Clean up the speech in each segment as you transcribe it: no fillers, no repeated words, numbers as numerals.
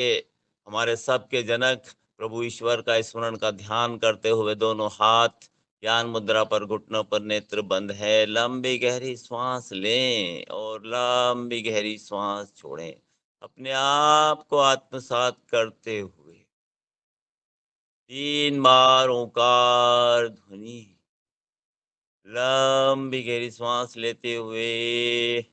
हमारे सबके जनक प्रभु ईश्वर का स्मरण का ध्यान करते हुए दोनों हाथ ज्ञान मुद्रा पर, घुटनों पर, नेत्र बंद है। लंबी गहरी श्वास लें और लंबी गहरी श्वास छोड़ें। अपने आप को आत्मसात करते हुए 3 बार ओंकार ध्वनि लंबी गहरी श्वास लेते हुए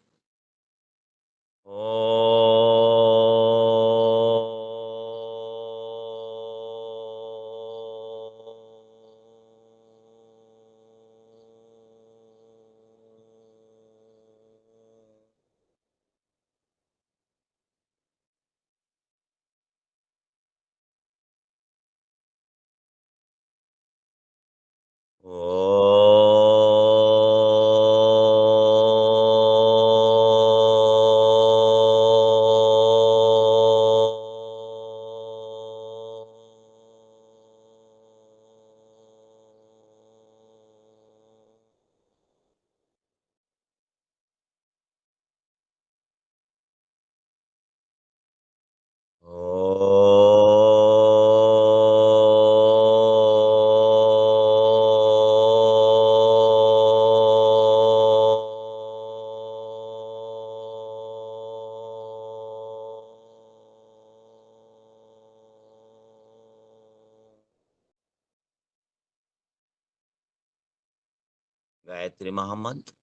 गायत्री महामंत्र।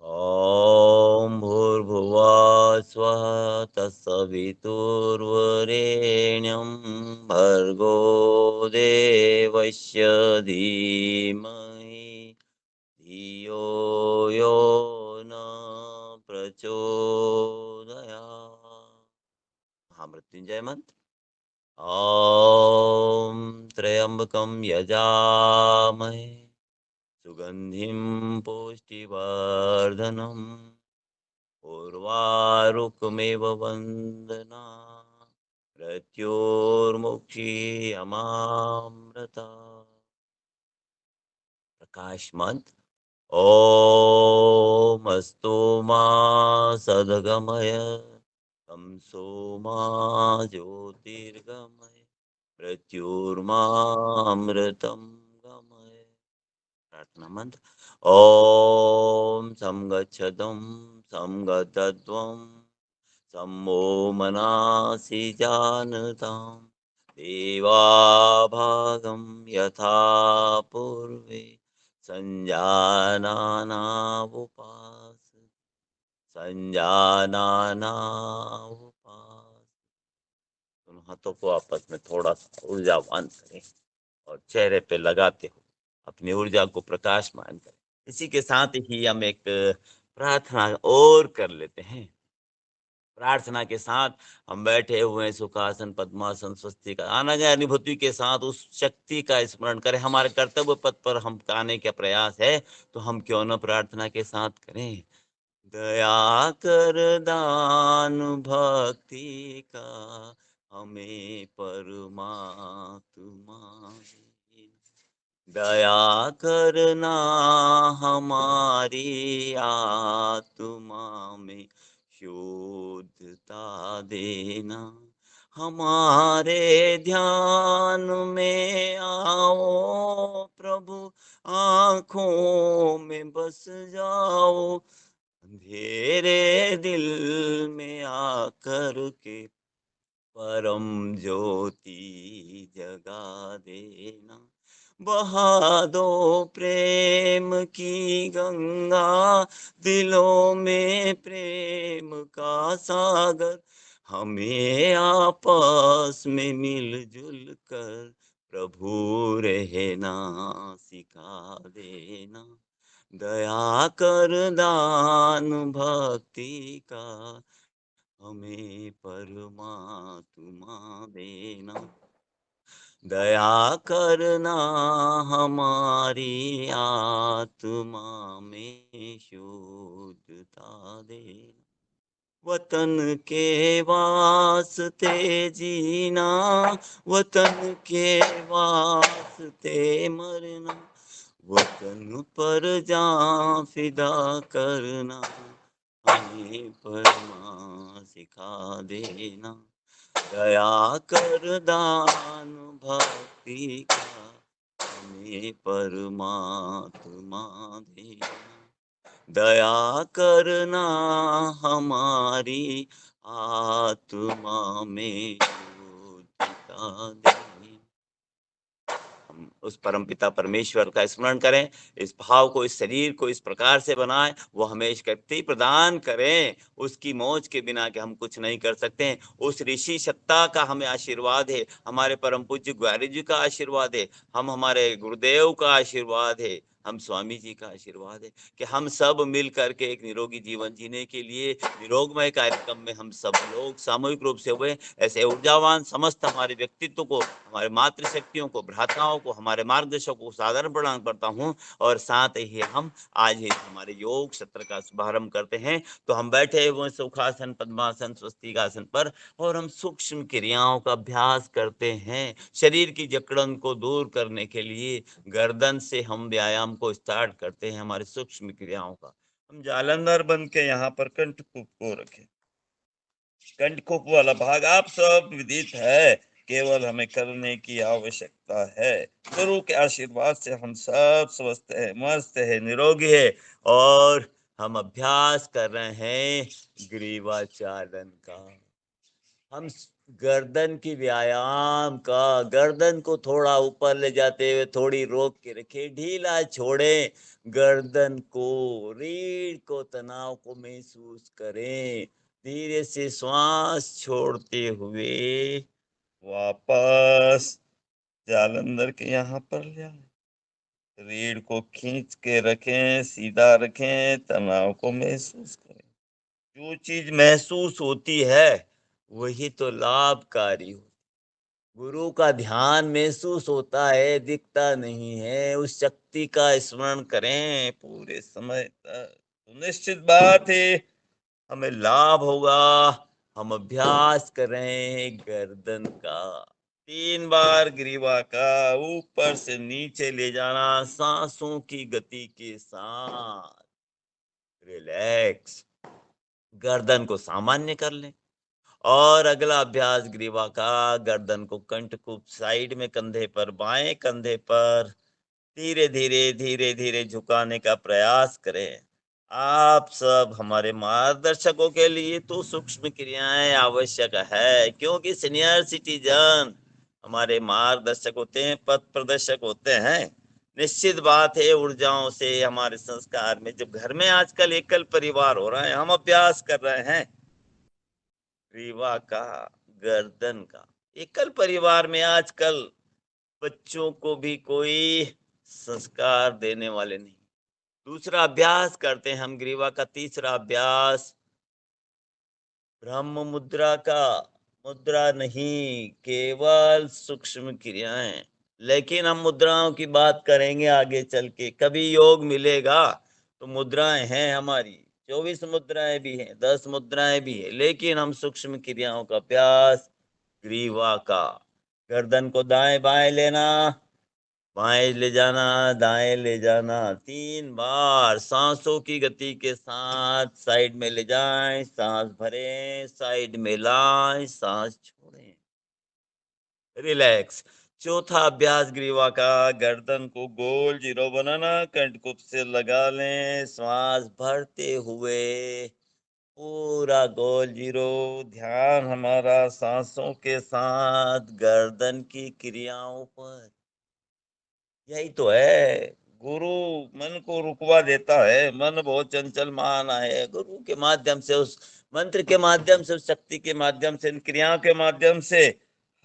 ॐ भूर्भुवः स्वः तत्सवितुर्वरेण्यं भर्गो देवस्य धीमहि धियो यो न प्रचोदयात्। महामृत्युंजय मंत्र। ॐ त्र्यंबकं यजामहे सुगंधिं पुष्टिवर्धनम् उर्वारुकमेव वन्दना मृत्योर्मुक्षीयमामृता। प्रकाश मंत्र। ॐ अस्तु मा सद्गमय तमसो मा ज्योतिर्गमय मृत्युर्मामृतं गमय। प्रार्थना मंत्र। ॐ संगच्छतं संगतत्वं सम्मो मनासि जानतां देवाभागं यथा पूर्वे संजानानावुपास संजानानावुपास। दोनों हाथों को आपस में थोड़ा सा ऊर्जावान करें और चेहरे पे लगाते हो अपनी ऊर्जा को प्रकाशमान करें। इसी के साथ ही हम एक प्रार्थना और कर लेते हैं। प्रार्थना के साथ हम बैठे हुए हैं सुखासन, पद्मासन, स्वस्ति का आना जाए अनुभूति के साथ उस शक्ति का स्मरण करें। हमारे कर्तव्य पथ पर हम आने का प्रयास है तो हम क्यों न प्रार्थना के साथ करें। दया कर दान भक्ति का हमें परमात्मा दे। दया करना हमारी आत्मा में शुद्धता देना। हमारे ध्यान में आओ प्रभु, आँखों में बस जाओ, अंधेरे दिल में आकर के परम ज्योति जगा देना। बहा दो प्रेम की गंगा, दिलों में प्रेम का सागर, हमें आपस में मिलजुल कर प्रभु रहना सिखा देना। दया कर दान भक्ति का हमें परमात्मा देना। दया करना हमारी आत्मा में शुद्धता देना। वतन के वास्ते जीना, वतन के वास्ते मरना, वतन पर जान फिदा करना, हमें परमा सिखा देना, दया कर दान भक्ति का हमें परमात्मा देना, दया करना हमारी आत्मा में ज्योति का दे। हम उस परमपिता परमेश्वर का स्मरण करें, इस भाव को, इस शरीर को इस प्रकार से बनाएँ, वो हमें शक्ति प्रदान करें, उसकी मौज के बिना कि हम कुछ नहीं कर सकते हैं। उस ऋषि सत्ता का हमें आशीर्वाद है, हमारे परम पूज्य ग्वारी जी का आशीर्वाद है, हम हमारे गुरुदेव का आशीर्वाद है, हम स्वामी जी का आशीर्वाद है कि हम सब मिल कर के एक निरोगी जीवन जीने के लिए निरोगमय कार्यक्रम में हम सब लोग सामूहिक रूप से हुए, ऐसे ऊर्जावान समस्त हमारे व्यक्तित्व को, हमारे मातृशक्तियों को, भ्राताओं को, हमारे मार्गदर्शकों को सादर प्रणाम करता हूँ। और साथ ही हम आज ही हमारे योग सत्र का शुभारंभ करते हैं। तो हम बैठे हुए सुखासन, पद्मासन, स्वस्तिकासन पर और हम सूक्ष्म क्रियाओं का अभ्यास करते हैं। शरीर की जकड़न को दूर करने के लिए गर्दन से हम व्यायाम को स्टार्ट करते हैं, हमारे सूक्ष्म क्रियाओं का। हम जालंधर बन के यहाँ पर कंठकूप को रखें। कंठकूप वाला भाग आप सब विदित है, केवल हमें करने की आवश्यकता है। गुरु के आशीर्वाद से हम सब स्वस्थ है, मस्त है, निरोगी है और हम अभ्यास कर रहे हैं ग्रीवाचालन का। हम गर्दन की व्यायाम का, गर्दन को थोड़ा ऊपर ले जाते हुए थोड़ी रोक के रखे, ढीला छोड़े गर्दन को, रीढ़ को, तनाव को महसूस करें। धीरे से श्वास छोड़ते हुए वापस जालंधर के यहाँ पर ले आए। रीढ़ को खींच के रखें, सीधा रखें, तनाव को महसूस करें। जो चीज महसूस होती है वही तो लाभकारी हो। गुरु का ध्यान महसूस होता है, दिखता नहीं है। उस शक्ति का स्मरण करें पूरे समय तक, तो निश्चित बात है हमें लाभ होगा। हम अभ्यास करें गर्दन का, 3 बार ग्रीवा का ऊपर से नीचे ले जाना सांसों की गति के साथ। रिलैक्स, गर्दन को सामान्य कर लें। और अगला अभ्यास ग्रीवा का, गर्दन को कंठकूप साइड में, कंधे पर, बाएं कंधे पर धीरे धीरे धीरे धीरे झुकाने का प्रयास करें। आप सब हमारे मार्गदर्शकों के लिए तो सूक्ष्म क्रियाएं आवश्यक है, क्योंकि सीनियर सिटीजन हमारे मार्गदर्शक होते हैं, पथ प्रदर्शक होते हैं। निश्चित बात है ऊर्जाओं से हमारे संस्कार में, जब घर में आजकल एकल परिवार हो रहा है, हम अभ्यास कर रहे हैं रीवा का, गर्दन का। एकल परिवार में आजकल बच्चों को भी कोई संस्कार देने वाले नहीं। दूसरा अभ्यास करते हैं हम ग्रीवा का, तीसरा अभ्यास ब्रह्म मुद्रा का। मुद्रा नहीं, केवल सूक्ष्म क्रियाएं। लेकिन हम मुद्राओं की बात करेंगे आगे चल के, कभी योग मिलेगा तो मुद्राएं हैं हमारी, 24 मुद्राएं भी हैं, 10 मुद्राएं भी है, लेकिन हम सूक्ष्म क्रियाओं का अभ्यास ग्रीवा का। गर्दन को दाएं बाएं लेना, बाएं ले जाना, दाएं ले जाना, 3 बार सांसों की गति के साथ साइड में ले जाएं, सांस भरें, साइड में लाएं, सांस छोड़ें। रिलैक्स। चौथा अभ्यास ग्रीवा का, गर्दन को गोल जीरो बनाना, कंठकूप से लगा लें, श्वास भरते हुए पूरा गोल जीरो। ध्यान हमारा सांसों के साथ गर्दन की क्रियाओं पर। यही तो है, गुरु मन को रुकवा देता है। मन बहुत चंचल माना है, गुरु के माध्यम से, उस मंत्र के माध्यम से, उस शक्ति के माध्यम से, इन क्रियाओं के माध्यम से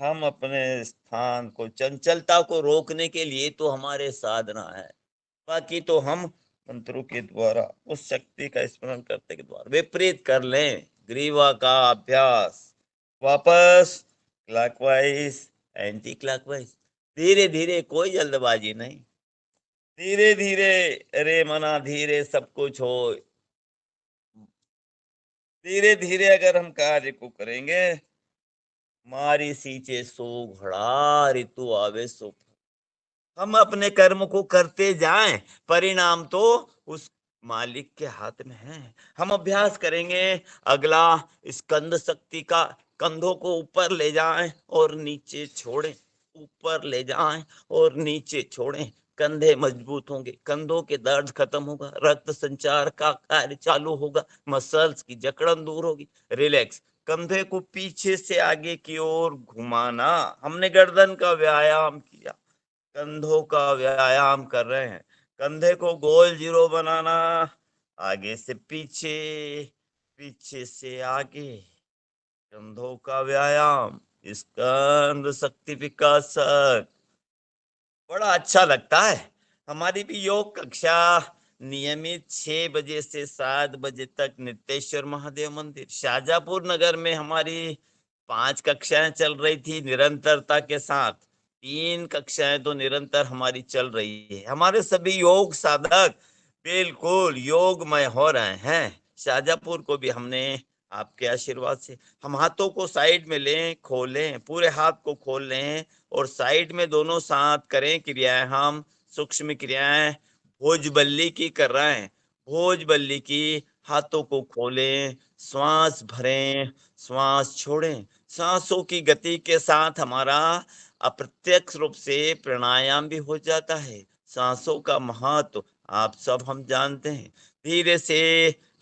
हम अपने स्थान को, चंचलता को रोकने के लिए तो हमारे साधना है। बाकी तो हम मंत्रों के द्वारा, उस शक्ति का स्मरण करते के द्वारा विपरीत कर लें ग्रीवा का अभ्यास। वापस क्लॉकवाइज, एंटी क्लॉकवाइज, धीरे धीरे, कोई जल्दबाजी नहीं, धीरे धीरे। अरे मना धीरे सब कुछ हो, धीरे धीरे अगर हम कार्य को करेंगे। मारी सींचे सो घड़ा, ऋतु आवे सो। हम अपने कर्म को करते जाएं, परिणाम तो उस मालिक के हाथ में है। हम अभ्यास करेंगे। अगला, स्कंद शक्ति का। कंधों को ऊपर ले जाएं और नीचे छोड़ें, ऊपर ले जाएं और नीचे छोड़ें। कंधे मजबूत होंगे, कंधों के दर्द खत्म होगा, रक्त संचार का कार्य चालू होगा, मसल्स की जकड़न दूर होगी। रिलैक्स। कंधे को पीछे से आगे की ओर घुमाना। हमने गर्दन का व्यायाम किया, कंधों का व्यायाम कर रहे हैं। कंधे को गोल जीरो बनाना। आगे से पीछे, पीछे से आगे। कंधों का व्यायाम, स्कंद शक्ति विकासक। बड़ा अच्छा लगता है। हमारी भी योग कक्षा नियमित 6 बजे से 7 बजे तक नित्य महादेव मंदिर शाहजहांपुर नगर में हमारी 5 कक्षाएं चल रही थी निरंतरता के साथ। 3 कक्षाएं तो निरंतर हमारी चल रही है। हमारे सभी योग साधक बिल्कुल योगमय हो रहे हैं। शाहजहांपुर को भी हमने आपके आशीर्वाद से, हम हाथों को साइड में लें, खोलें, पूरे हाथ को खोल लें और साइड में दोनों साथ करें क्रियाएं। हम सूक्ष्म क्रियाएं भोजबल्ली की कर रहे हैं। भोजबल्ली की। हाथों को खोलें, श्वास भरें, श्वास छोड़ें। सांसों की गति के साथ हमारा अप्रत्यक्ष रूप से प्राणायाम भी हो जाता है। सांसों का महत्व आप सब हम जानते हैं। धीरे से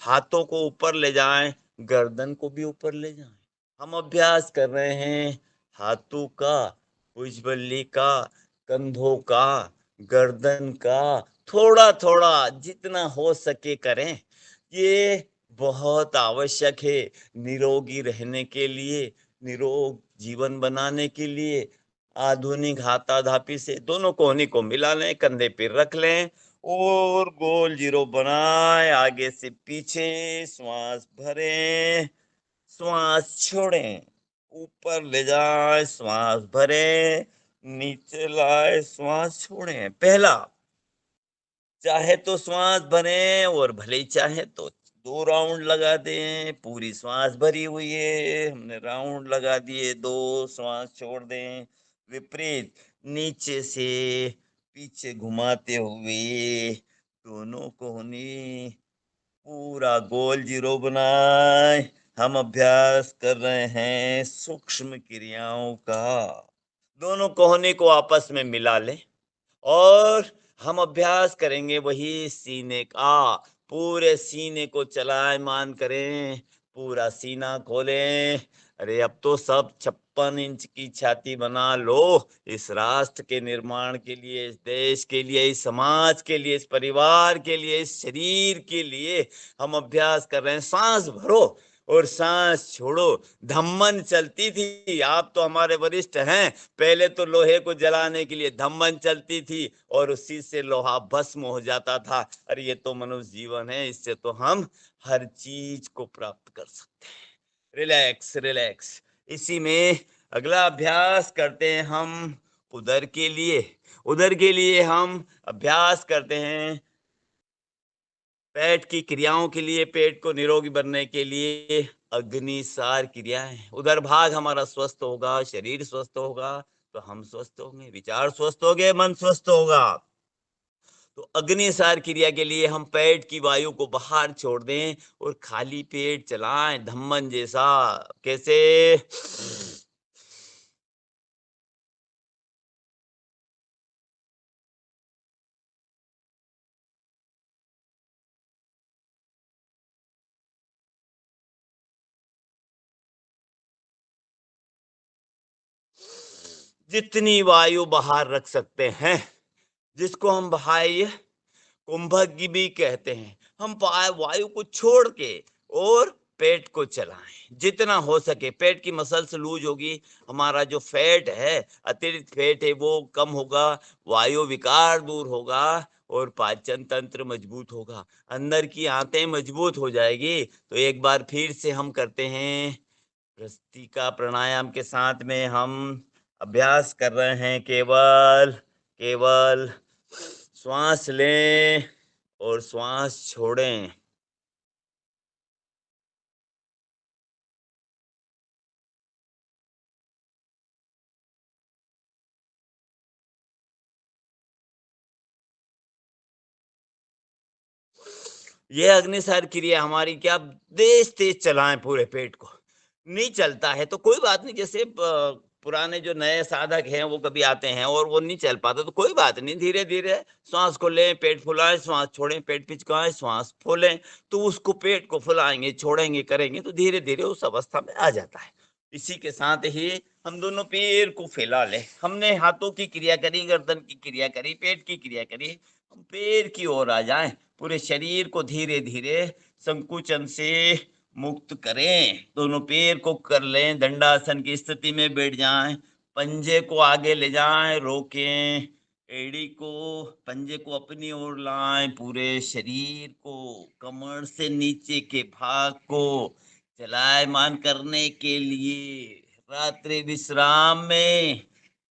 हाथों को ऊपर ले जाएं, गर्दन को भी ऊपर ले जाएं। हम अभ्यास कर रहे हैं हाथों का, भुजबल्ली का, कंधों का, गर्दन का। थोड़ा थोड़ा जितना हो सके करें। ये बहुत आवश्यक है निरोगी रहने के लिए, निरोग जीवन बनाने के लिए। आधुनिक हाथाधापी से दोनों कोहनी को मिला लें, कंधे पे रख लें और गोल जीरो बनाए। आगे से पीछे श्वास भरें, श्वास छोड़ें, ऊपर ले जाए, श्वास भरें, नीचे लाए, श्वास छोड़ें। पहला, चाहे तो श्वास भरें और भले ही चाहे तो 2 राउंड लगा दें। पूरी श्वास भरी हुई है, हमने राउंड लगा दिए 2, श्वास छोड़ दें। विपरीत, नीचे से पीछे घुमाते हुए दोनों कोहनी पूरा गोल जीरो बनाए। हम अभ्यास कर रहे हैं सूक्ष्म क्रियाओं का। दोनों कोहनी को आपस में मिला लें और हम अभ्यास करेंगे वही सीने का। पूरे सीने को चलायमान करें, पूरा सीना खोलें। अरे अब तो सब 56 इंच की छाती बना लो। इस राष्ट्र के निर्माण के लिए, इस देश के लिए, इस समाज के लिए, इस परिवार के लिए, इस शरीर के लिए हम अभ्यास कर रहे हैं। सांस भरो और सांस छोड़ो। धम्मन चलती थी, आप तो हमारे वरिष्ठ हैं। पहले तो लोहे को जलाने के लिए धम्मन चलती थी और उसी से लोहा भस्म हो जाता था। अरे ये तो मनुष्य जीवन है, इससे तो हम हर चीज को प्राप्त कर सकते हैं। Relax relax. इसी में अगला अभ्यास करते हैं हम उदर के लिए। उदर के लिए हम अभ्यास करते हैं पेट की क्रियाओं के लिए, पेट को निरोगी बनने के लिए अग्निसार क्रियाएं। उधर भाग हमारा स्वस्थ होगा, शरीर स्वस्थ होगा तो हम स्वस्थ होंगे, विचार स्वस्थ होंगे, मन स्वस्थ होगा। तो अग्निसार क्रिया के लिए हम पेट की वायु को बाहर छोड़ दें और खाली पेट चलाएं धम्मन जैसा। कैसे? जितनी वायु बाहर रख सकते हैं, जिसको हम बाह्य कुंभक भी कहते हैं, हम वायु को छोड़ के और पेट को चलाएं जितना हो सके। पेट की मसल्स लूज होगी, हमारा जो फैट है, अतिरिक्त फैट है, वो कम होगा, वायु विकार दूर होगा और पाचन तंत्र मजबूत होगा, अंदर की आंतें मजबूत हो जाएगी। तो एक बार फिर से हम करते हैं भस्त्रिका प्राणायाम के साथ में हम अभ्यास कर रहे हैं। केवल केवल श्वास लें और श्वास छोड़ें। ये अग्निसार क्रिया हमारी क्या तेज तेज चलाएं पूरे पेट को, नहीं चलता है तो कोई बात नहीं। जैसे पुराने जो नए साधक हैं वो कभी आते हैं और वो नहीं चल पाता तो कोई बात नहीं, धीरे धीरे श्वास को लें, पेट फुलाएं, श्वास छोड़ें, पेट पिचकाएं, श्वास फूलें, तो उसको पेट को फुलाएंगे, छोड़ेंगे, करेंगे तो धीरे धीरे उस अवस्था में आ जाता है। इसी के साथ ही हम दोनों पैर को फैला लें। हमने हाथों की क्रिया करी, गर्दन की क्रिया करी, पेट की क्रिया करी, हम पैर की ओर आ जाएं। पूरे शरीर को धीरे धीरे संकुचन से मुक्त करें। दोनों पैर को कर लें, दंडासन की स्थिति में बैठ जाएं। पंजे को आगे ले जाएं, रोकें। एड़ी को, पंजे को अपनी ओर लाएं। पूरे शरीर को, कमर से नीचे के भाग को चलायमान करने के लिए रात्रि विश्राम में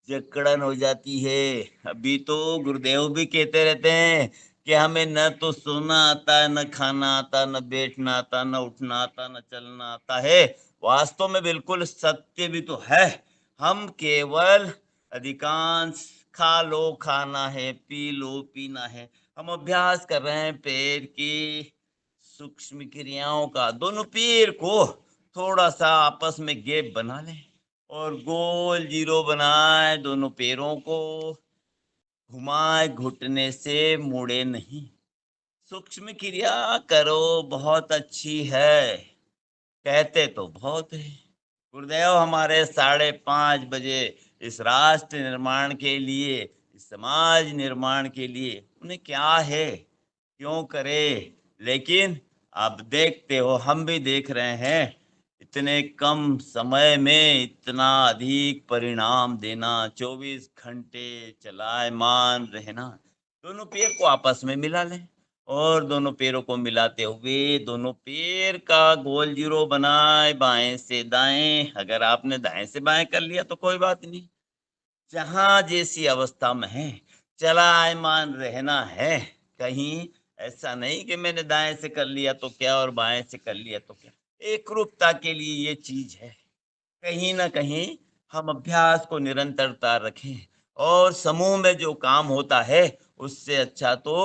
जकड़न हो जाती है। अभी तो गुरुदेव भी कहते रहते हैं कि हमें न तो सोना आता है, न खाना आता, न बैठना आता, न उठना आता, न चलना आता है। वास्तव में बिल्कुल सत्य भी तो है। हम केवल अधिकांश खा लो खाना है, पी लो पीना है। हम अभ्यास कर रहे हैं पैर की सूक्ष्म क्रियाओं का। दोनों पैर को थोड़ा सा आपस में गैप बना लें और गोल जीरो बनाए। दोनों पैरों को घुमाए, घुटने से मुड़े नहीं। सूक्ष्म क्रिया करो, बहुत अच्छी है, कहते तो बहुत है। गुरुदेव हमारे 5:30 बजे इस राष्ट्र निर्माण के लिए, इस समाज निर्माण के लिए उन्हें क्या है, क्यों करे। लेकिन आप देखते हो, हम भी देख रहे हैं, इतने कम समय में इतना अधिक परिणाम देना, 24 घंटे चलायमान रहना। दोनों पैर को आपस में मिला लें और दोनों पैरों को मिलाते हुए दोनों पैर का गोल जीरो बनाए, बाएं से दाएं। अगर आपने दाएं से बाएं कर लिया तो कोई बात नहीं, जहां जैसी अवस्था में है चलायमान रहना है। कहीं ऐसा नहीं कि मैंने दाएं से कर लिया तो क्या और बाएं से कर लिया तो क्या। एकरूपता के लिए ये चीज है। कहीं ना कहीं हम अभ्यास को निरंतरता रखें और समूह में जो काम होता है उससे अच्छा तो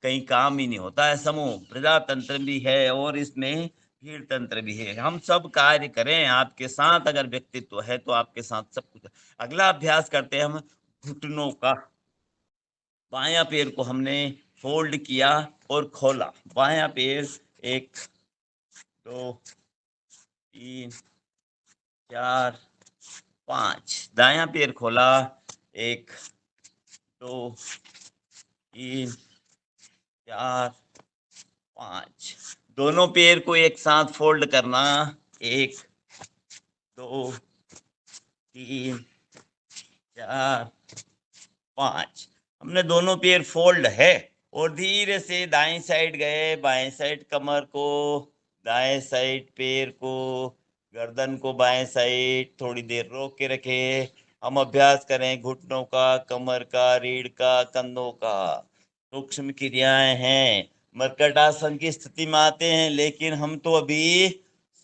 कहीं काम ही नहीं होता है। समूह प्रजातंत्र भी है और इसमें भीड़ तंत्र भी है। हम सब कार्य करें, आपके साथ अगर व्यक्तित्व है तो आपके साथ सब कुछ है। अगला अभ्यास करते हैं हम घुटनों का। बायां पैर को हमने फोल्ड किया और खोला। बायां पैर 1 2 3 4 5। दायां पैर खोला, 1 2 3 4 5। दोनों पैर को एक साथ फोल्ड करना, 1 2 3 4 5। हमने दोनों पैर फोल्ड है और धीरे से दाएं साइड गए, बाएं साइड कमर को, दाएं साइड पैर को, गर्दन को बाएं साइड, थोड़ी देर रोक के रखे। हम अभ्यास करें घुटनों का, कमर का, रीढ़ का, कंधों का। सूक्ष्म क्रियाएं हैं। मर्कटासन की स्थिति में आते हैं, लेकिन हम तो अभी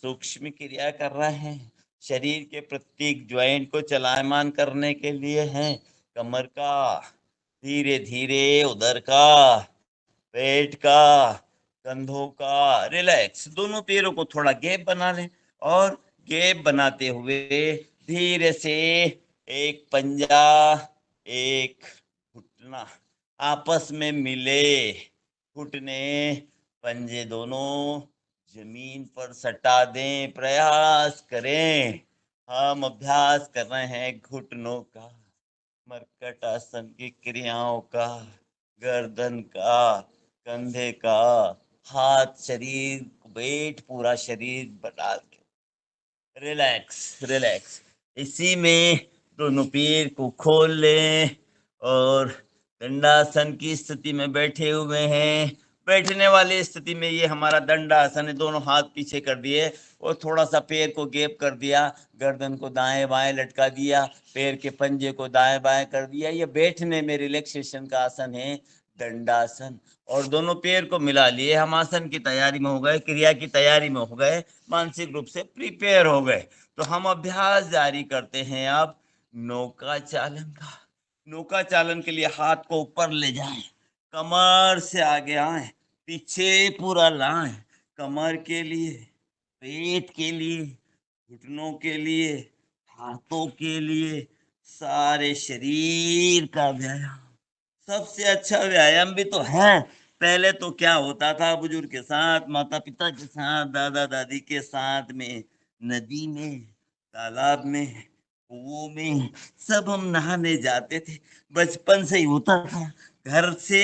सूक्ष्म क्रिया कर रहे हैं। शरीर के प्रत्येक ज्वाइंट को चलायमान करने के लिए हैं। कमर का, धीरे धीरे उधर का, पेट का, कंधों का। रिलैक्स। दोनों पैरों को थोड़ा गैप बना लें और गैप बनाते हुए धीरे से एक पंजा, एक घुटना आपस में मिले। घुटने, पंजे दोनों जमीन पर सटा दें। प्रयास करें। हम अभ्यास कर रहे हैं घुटनों का, मर्कट आसन की क्रियाओं का, गर्दन का, कंधे का, हाथ, शरीर, वेट पूरा शरीर बना के रिलैक्स रिलैक्स। इसी में दोनों पैर को खोल लें और दंडासन की स्थिति में बैठे हुए हैं। बैठने वाली स्थिति में ये हमारा दंडासन है। दोनों हाथ पीछे कर दिए और थोड़ा सा पैर को गैप कर दिया, गर्दन को दाएं बाएं लटका दिया, पैर के पंजे को दाएं बाएं कर दिया। ये बैठने में रिलैक्सेशन का आसन है, दंडासन। और दोनों पैर को मिला लिए, हम आसन की तैयारी में हो गए, क्रिया की तैयारी में हो गए, मानसिक रूप से प्रिपेयर हो गए। तो हम अभ्यास जारी करते हैं अब नौका चालन का। नौका चालन के लिए हाथ को ऊपर ले जाएं, कमर से आगे आए, पीछे पूरा लाएं, कमर के लिए, पेट के लिए, घुटनों के लिए, हाथों के लिए, सारे शरीर का व्यायाम। सबसे अच्छा व्यायाम भी तो है। पहले तो क्या होता था, बुजुर्ग के साथ, माता पिता के साथ, दादा दादी के साथ में, नदी में, तालाब में, कुओं में, सब हम नहाने जाते थे। बचपन से ही होता था। घर से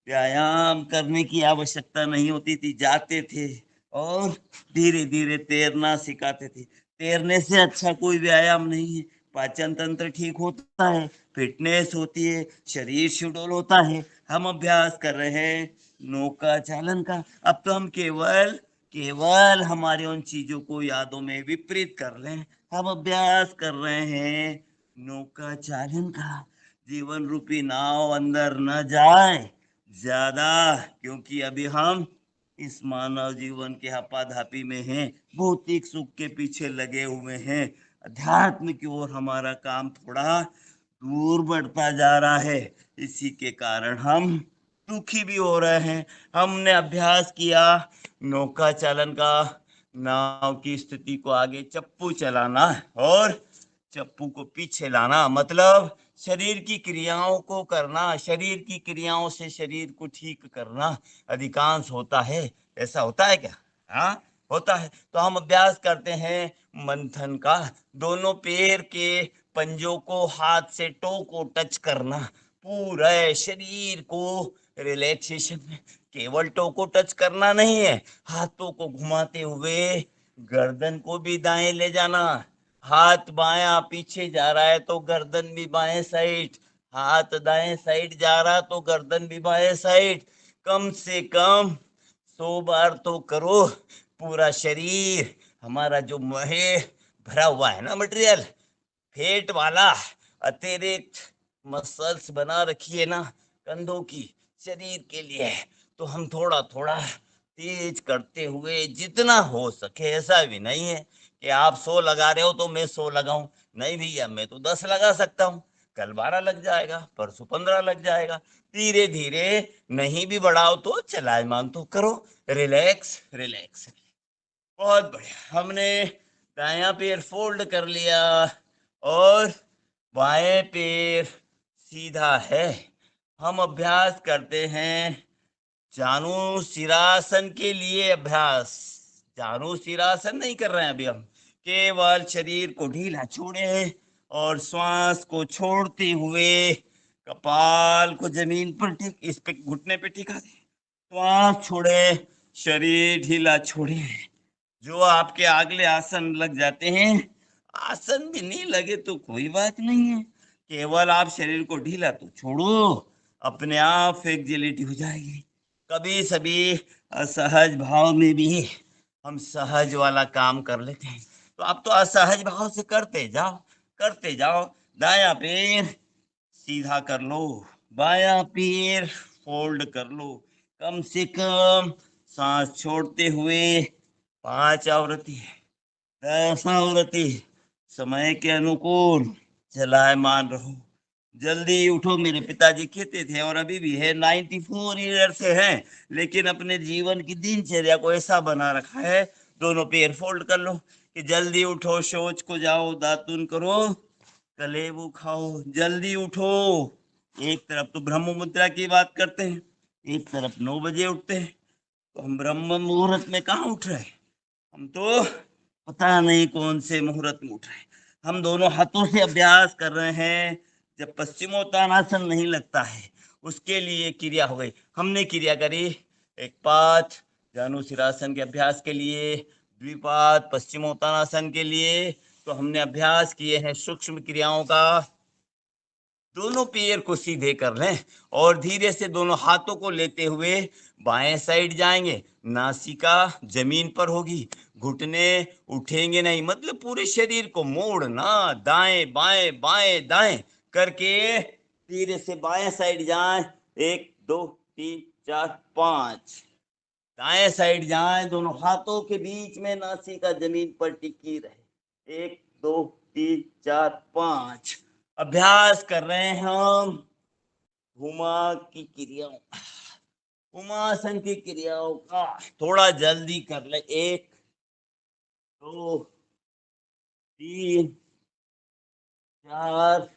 व्यायाम करने की आवश्यकता नहीं होती थी, जाते थे और धीरे धीरे तैरना सिखाते थे। तैरने से अच्छा कोई व्यायाम नहीं है। पाचन तंत्र ठीक होता है, फिटनेस होती है, शरीर सुडौल होता है। हम अभ्यास कर रहे हैं नौका चालन का। अब तो हम केवल केवल हमारे उन चीजों को यादों में विपरीत कर लें। हम अभ्यास कर रहे हैं नौका चालन का। जीवन रूपी नाव अंदर न जाए ज्यादा, क्योंकि अभी हम इस मानव जीवन के हपाधापी में हैं, भौतिक सुख के पीछे लगे हुए हैं। अध्यात्म की ओर हमारा काम थोड़ा दूर बढ़ता जा रहा है। इसी के कारण हम दुखी भी हो रहे हैं। हमने अभ्यास किया नौका चालन का, नाव की स्थिति को आगे चप्पू चलाना और चप्पू को पीछे लाना, मतलब शरीर की क्रियाओं को करना, शरीर की क्रियाओं से शरीर को ठीक करना अधिकांश होता है। ऐसा होता है क्या? हाँ, होता है। तो हम अभ्यास करते हैं मंथन का। दोनों पैर के पंजों को हाथ से टो को टच करना, पूरे शरीर को रिलैक्सेशन में। केवल टो को टच करना नहीं है, हाथों को घुमाते हुए गर्दन को भी दाएं ले जाना। हाथ बायां पीछे जा रहा है तो गर्दन भी बाएं साइड, हाथ दाएं साइड जा रहा तो गर्दन भी बाएं साइड। कम से कम 100 बार तो करो। पूरा शरीर हमारा जो है भरा हुआ है ना मटेरियल, फेट वाला, अतिरिक्त मसल्स बना रखी है ना कंधों की, शरीर के लिए। तो हम थोड़ा थोड़ा तेज करते हुए जितना हो सके, ऐसा भी नहीं है कि आप 100 लगा रहे हो तो मैं 100 लगाऊं। नहीं भैया, मैं तो 10 लगा सकता हूँ, कल 12 लग जाएगा, परसों 15 लग जाएगा। धीरे धीरे, नहीं भी बढ़ाओ तो चलायमान तो करो। Relax relax. बहुत बढ़िया। हमने दायां पैर फोल्ड कर लिया और बाएं पैर सीधा है। हम अभ्यास करते हैं जानु सिरासन के लिए। अभ्यास जानु सिरासन नहीं कर रहे हैं अभी हम, केवल शरीर को ढीला छोड़े और श्वास को छोड़ते हुए कपाल को जमीन पर टिक, इस पे घुटने पे टिका दे, श्वास छोड़े, शरीर ढीला छोड़े। जो आपके अगले आसन लग जाते हैं, आसन भी नहीं लगे तो कोई बात नहीं है, केवल आप शरीर को ढीला तो छोड़ो, अपने आप फ्लेक्सिबिलिटी हो जाएगी। कभी सभी असहज भाव में भी हम सहज वाला काम कर लेते हैं। तो आप तो असहज भाव से करते जाओ, करते जाओ। दायां पैर सीधा कर लो, बायां पैर फोल्ड कर लो। कम से कम सांस छोड़ते हुए 5 आवृत्ति, 10 आवृत्ति, समय के अनुकूल चलायमान रहो। जल्दी उठो। मेरे पिताजी कहते थे और अभी भी है, 94 ईयर से हैं, लेकिन अपने जीवन की दिनचर्या को ऐसा बना रखा है, दोनों पैर फोल्ड कर लो कि जल्दी उठो, शौच को जाओ, दातुन करो, कलेबू खाओ, जल्दी उठो। एक तरफ तो ब्रह्म मुद्रा की बात करते हैं, एक तरफ 9 बजे उठते हैं। तो हम ब्रह्म मुहूर्त में कहाँ उठ रहे हैं? हम तो पता नहीं कौन से मुहूर्त में उठ रहे हैं। हम दोनों हाथों से अभ्यास कर रहे हैं। जब पश्चिमोत्तानासन नहीं लगता है, उसके लिए क्रिया हो गई। हमने क्रिया करी एक पाद जानुसिरासन के अभ्यास के लिए, द्विपाद पश्चिमोत्तानासन के लिए। तो हमने अभ्यास किए हैं सूक्ष्म क्रियाओं का। दोनों पैर को सीधे कर लें और धीरे से दोनों हाथों को लेते हुए बाएं साइड जाएंगे, नासिका जमीन पर होगी, घुटने उठेंगे नहीं, मतलब पूरे शरीर को मोड़ना, दाएं बाएं बाएं दाएं करके धीरे से बाएं साइड जाएं। 1 2 3 4 5, दाएं साइड जाएं, दोनों हाथों के बीच में नासिका जमीन पर टिकी रहे। 1 2 3 4 5। अभ्यास कर रहे हैं हम घुमा की क्रियाओं। उमासन की क्रियाओं का थोड़ा जल्दी कर ले। 1 2 3 4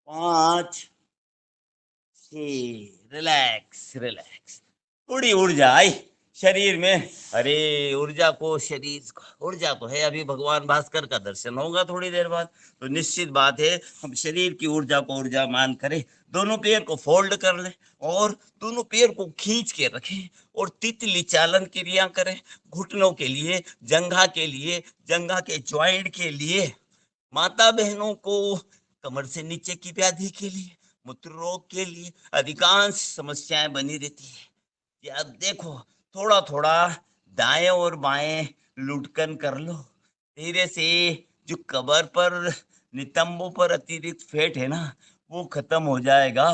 5 रिलैक्स रिलैक्स। थोड़ी ऊर्जा आई शरीर में। अरे ऊर्जा को, शरीर का ऊर्जा तो है। अभी भगवान भास्कर का दर्शन होगा थोड़ी देर बाद, तो निश्चित बात है हम शरीर की ऊर्जा को ऊर्जा मान करें। दोनों पैर को फोल्ड कर ले और दोनों पैर को खींच के रखें और तितली चालन क्रिया करें। घुटनों के लिए, जंघा के ज्वाइंट के लिए, माता बहनों को कमर से नीचे की व्याधि के लिए, मूत्र रोग के लिए अधिकांश समस्याएं बनी रहती है। कि अब देखो, थोड़ा थोड़ा दाएं और बाएं लुढ़कन कर लो धीरे से। जो कबर पर, नितंबों पर अतिरिक्त फैट है ना, वो खत्म हो जाएगा।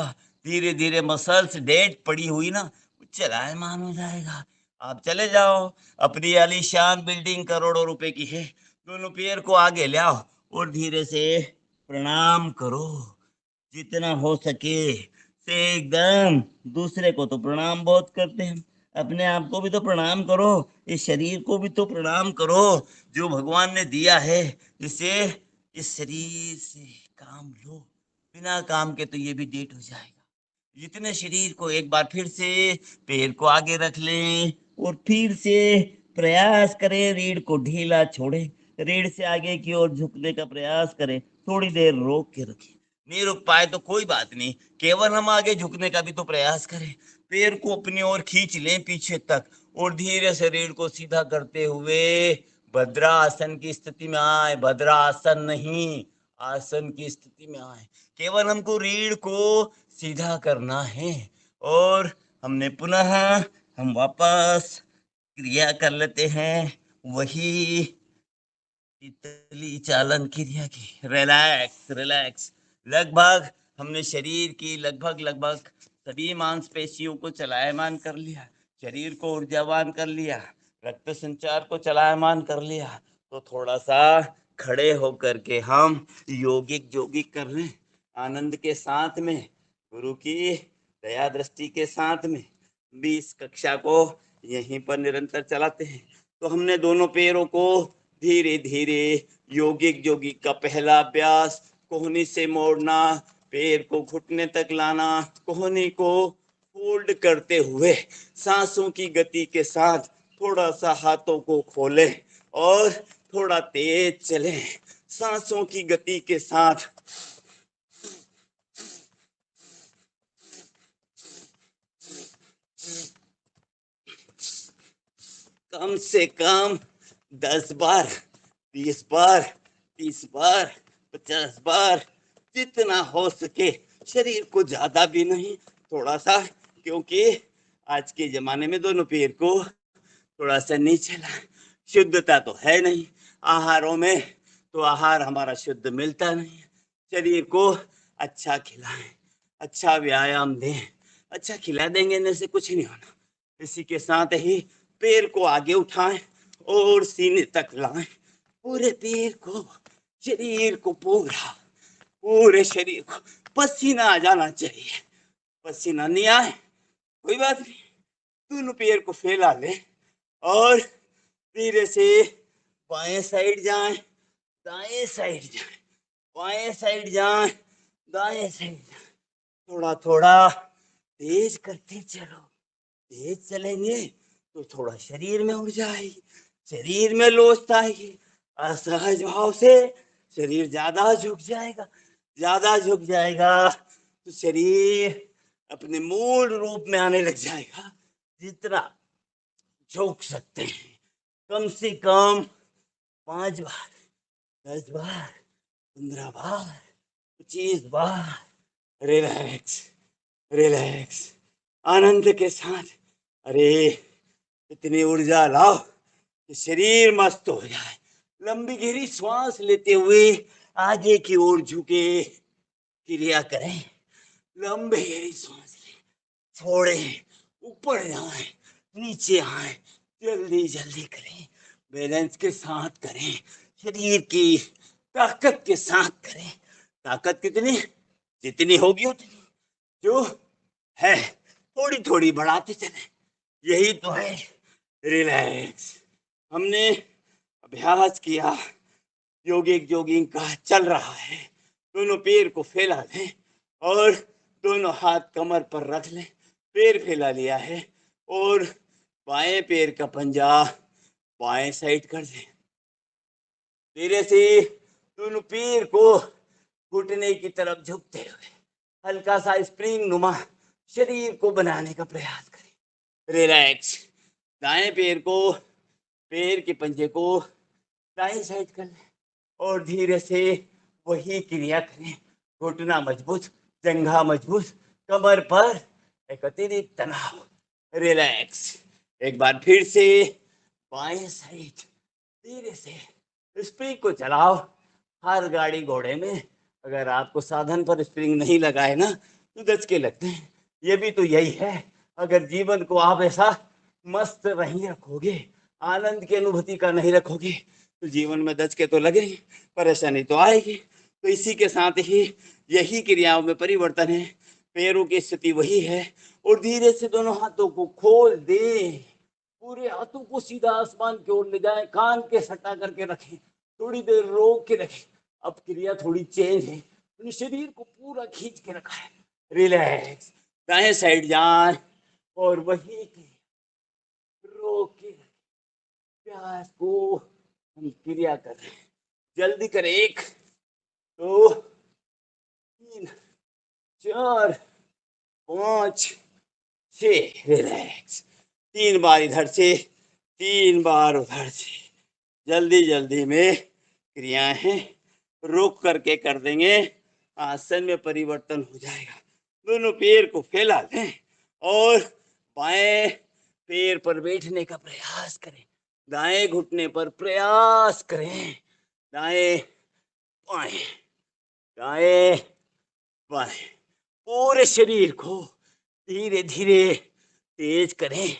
धीरे धीरे मसल्स डेड पड़ी हुई ना, वो चलायमान हो जाएगा। आप चले जाओ, अपनी आलीशान बिल्डिंग करोड़ों रुपए की है, दोनों पैर को आगे ले आओ और धीरे से प्रणाम करो जितना हो सके से एकदम। दूसरे को तो प्रणाम बहुत करते हैं, अपने आप को भी तो प्रणाम करो, इस शरीर को भी तो प्रणाम करो जो भगवान ने दिया है। इसे, इस शरीर से काम लो, बिना काम के तो ये भी डेट हो जाएगा। जितने शरीर को एक बार फिर से पैर को आगे रख लें और फिर से प्रयास करें, रीढ़ को ढीला छोड़ें, रीढ़ से आगे की ओर झुकने का प्रयास करें, थोड़ी देर रोक के रखें। नहीं रुक पाए तो कोई बात नहीं, केवल हम आगे झुकने का भी तो प्रयास करें। पैर को अपनी ओर खींच लें पीछे तक और धीरे से रीढ़ को सीधा करते हुए भद्रासन की स्थिति में आए। भद्रासन नहीं, आसन की स्थिति में आए। केवल हमको रीढ़ को सीधा करना है और हमने पुनः, हम वापस क्रिया कर लेते हैं वही तितली चालन क्रिया की। Relax relax. लगभग हमने शरीर की लगभग सभी मांसपेशियों को चलायमान कर लिया, शरीर को ऊर्जावान कर लिया, रक्त संचार को चलायमान कर लिया। तो थोड़ा सा खड़े होकर के हम योगिक जोगिक कर लें, आनंद के साथ में, गुरु की दया दृष्टि के साथ में भी इस कक्षा को यहीं पर निरंतर चलाते हैं। तो हमने दोनों पैरों को धीरे धीरे, योगिक जोगिक का पहला अभ्यास, कोहनी से मोड़ना, पैर को घुटने तक लाना, कोहनी को फोल्ड करते हुए सांसों की गति के साथ थोड़ा सा हाथों को खोलें और थोड़ा तेज चलें। सांसों की गति के साथ कम से कम 10 बार, 20 बार, 30 बार, 50 बार, जितना हो सके। शरीर को ज्यादा भी नहीं, थोड़ा सा, क्योंकि आज के जमाने में दोनों पैर को थोड़ा सा नहीं चला, शुद्धता तो है नहीं आहारों में, तो आहार हमारा शुद्ध मिलता नहीं। शरीर को अच्छा खिलाएं, अच्छा व्यायाम दें। अच्छा खिला देंगे न से कुछ नहीं होना। इसी के साथ ही पैर को आगे उठाएं और सीने तक लाएं, पूरे पैर को, शरीर को, पूरे शरीर को पसीना आ जाना चाहिए। पसीना नहीं आए कोई बात नहीं, दोनों पैर को फैला लें और धीरे से बाएं साइड जाएं, दाएं साइड जाएं, बाएं साइड जाएं, दाएं साइड जाएं। थोड़ा थोड़ा तेज करते चलो। तेज चलेंगे तो थोड़ा शरीर में ऊर्जा आएगी, शरीर में लोचता आएगी। असहज भाव से शरीर ज्यादा झुक जाएगा, ज्यादा झुक जाएगा तो शरीर अपने मूल रूप में आने लग जाएगा। जितना झुक सकते हैं, कम से कम 5 बार, 10 बार, 15 बार, 25 बार। रिलैक्स रिलैक्स, आनंद के साथ। अरे इतनी ऊर्जा लाओ कि शरीर मस्त हो जाए। लंबी गहरी श्वास लेते हुए आगे की ओर झुके क्रिया करें। लंबी गहरी सांस लें, छोड़ें, ऊपर जाएं, नीचे आए, जल्दी जल्दी करें, बैलेंस के साथ करें, शरीर की ताकत के साथ करें। ताकत कितनी, जितनी होगी उतनी, जो है थोड़ी थोड़ी बढ़ाते चले, यही तो है रिलैक्स। हमने अभ्यास किया, योगिक जॉगिंग का चल रहा है। दोनों पैर को फैला लें और दोनों हाथ कमर पर रख लें, पैर फैला लिया है और बाएं पैर का पंजा बाएं साइड कर दें। धीरे से दोनों पैर को घुटने की तरफ झुकते हुए हल्का सा स्प्रिंग नुमा शरीर को बनाने का प्रयास करें। रिलैक्स। दाएं पैर को, पैर के पंजे को दाएं साइड कर लें और धीरे से वही क्रिया करें। घुटना मजबूत, जंघा मजबूत, कमर पर एक अतिरिक्त तनाव। रिलैक्स। एक बार फिर से बाएं साइड धीरे से स्प्रिंग को चलाओ। हर गाड़ी घोड़े में अगर आपको साधन पर स्प्रिंग नहीं लगाए ना तो दचके लगते हैं। ये भी तो यही है, अगर जीवन को आप ऐसा मस्त नहीं रखोगे, आनंद की अनुभूति का नहीं रखोगे तो जीवन में दचके तो लगेंगे, परेशानी तो आएगी। तो इसी के साथ ही यही क्रियाओं में परिवर्तन है। पैरों की स्थिति वही है और धीरे से दोनों हाथों को खोल दें, पूरे हाथों को सीधा आसमान की ओर ले जाएं, कान के सटा करके रखें, थोड़ी देर रोक के रखें। अब क्रिया थोड़ी चेंज है, अपने शरीर को पूरा खींच के रखा है। रिलैक्स। दाएं साइड जाए और वही रोक के प्यास को हम क्रिया कर रहे हैं। जल्दी करें। 1 2 3 4 5 6। रिलैक्स। 3 बार इधर से, 3 बार उधर से। जल्दी जल्दी में क्रियाएं हैं, रोक करके कर देंगे, आसन में परिवर्तन हो जाएगा। दोनों पैर को फैला लें और बाएं पैर पर बैठने का प्रयास करें, दाएं घुटने पर प्रयास करें। दाएं बाएं, दाएं बाएं, पूरे शरीर को धीरे धीरे तेज करें।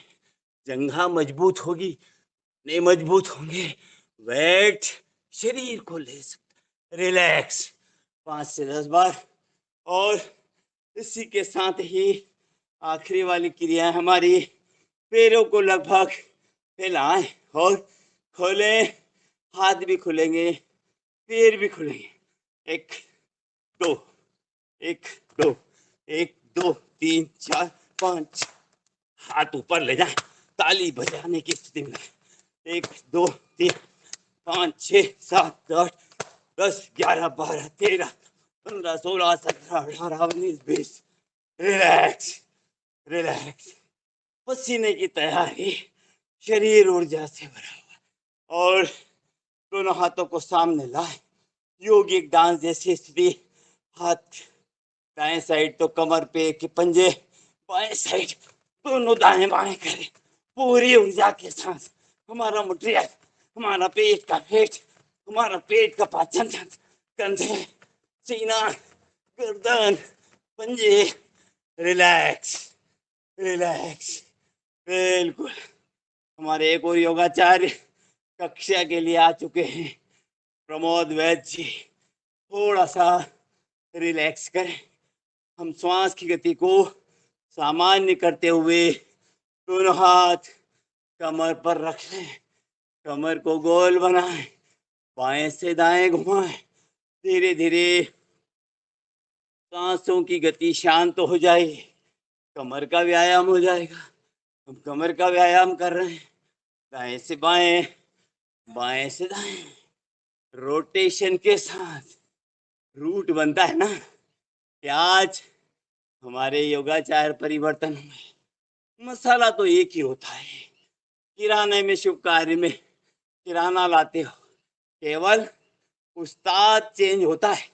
जंघा मजबूत होगी, नहीं मजबूत होंगे, वेट शरीर को ले सकते। रिलैक्स। 5 से 10 बार। और इसी के साथ ही आखिरी वाली क्रिया हमारी, पैरों को लगभग फैलाएं और खोलें। हाथ भी खुलेंगे, पैर भी खुलेंगे। 1 2 1 2 1 2 3 4 5। हाथ ऊपर ले जाएं, ताली बजाने की स्थिति में। 1 2 3 5 6 7 8 10 11 12 13 15 16 17 18 19 20। रिलैक्स। रिलैक्स। पसीने की तैयारी, शरीर ऊर्जा से भरा हुआ और दोनों हाथों को सामने लाए, योगिक डांस जैसी स्थिति। हाथ दाएं साइड तो कमर पे के पंजे, बाएं साइड दोनों दाएं बाएं करें पूरी ऊर्जा के साथ। हमारा मुट्रिया, हमारा पेट का पेट, हमारा पेट का पाचन तंत्र, कंधे, सीना, गर्दन, पंजे। रिलैक्स। रिलैक्स। बिल्कुल। हमारे एक और योगाचार्य कक्षा के लिए आ चुके हैं, प्रमोद वैद्य जी। थोड़ा सा रिलैक्स करें। हम श्वास की गति को सामान्य करते हुए दोनों हाथ कमर पर रख लें, कमर को गोल बनाएं, बाएं से दाएं घुमाएं। धीरे धीरे सांसों की गति शांत हो जाएगी, कमर का व्यायाम हो जाएगा। हम कमर का व्यायाम कर रहे हैं, दाएं से बाएं, बाएं से दाएं, रोटेशन के साथ। रूट बनता है ना कि आज हमारे योगाचार परिवर्तन में मसाला तो एक ही होता है। किराने में, शुभ कार्य में किराना लाते हो, केवल उस्ताद चेंज होता है।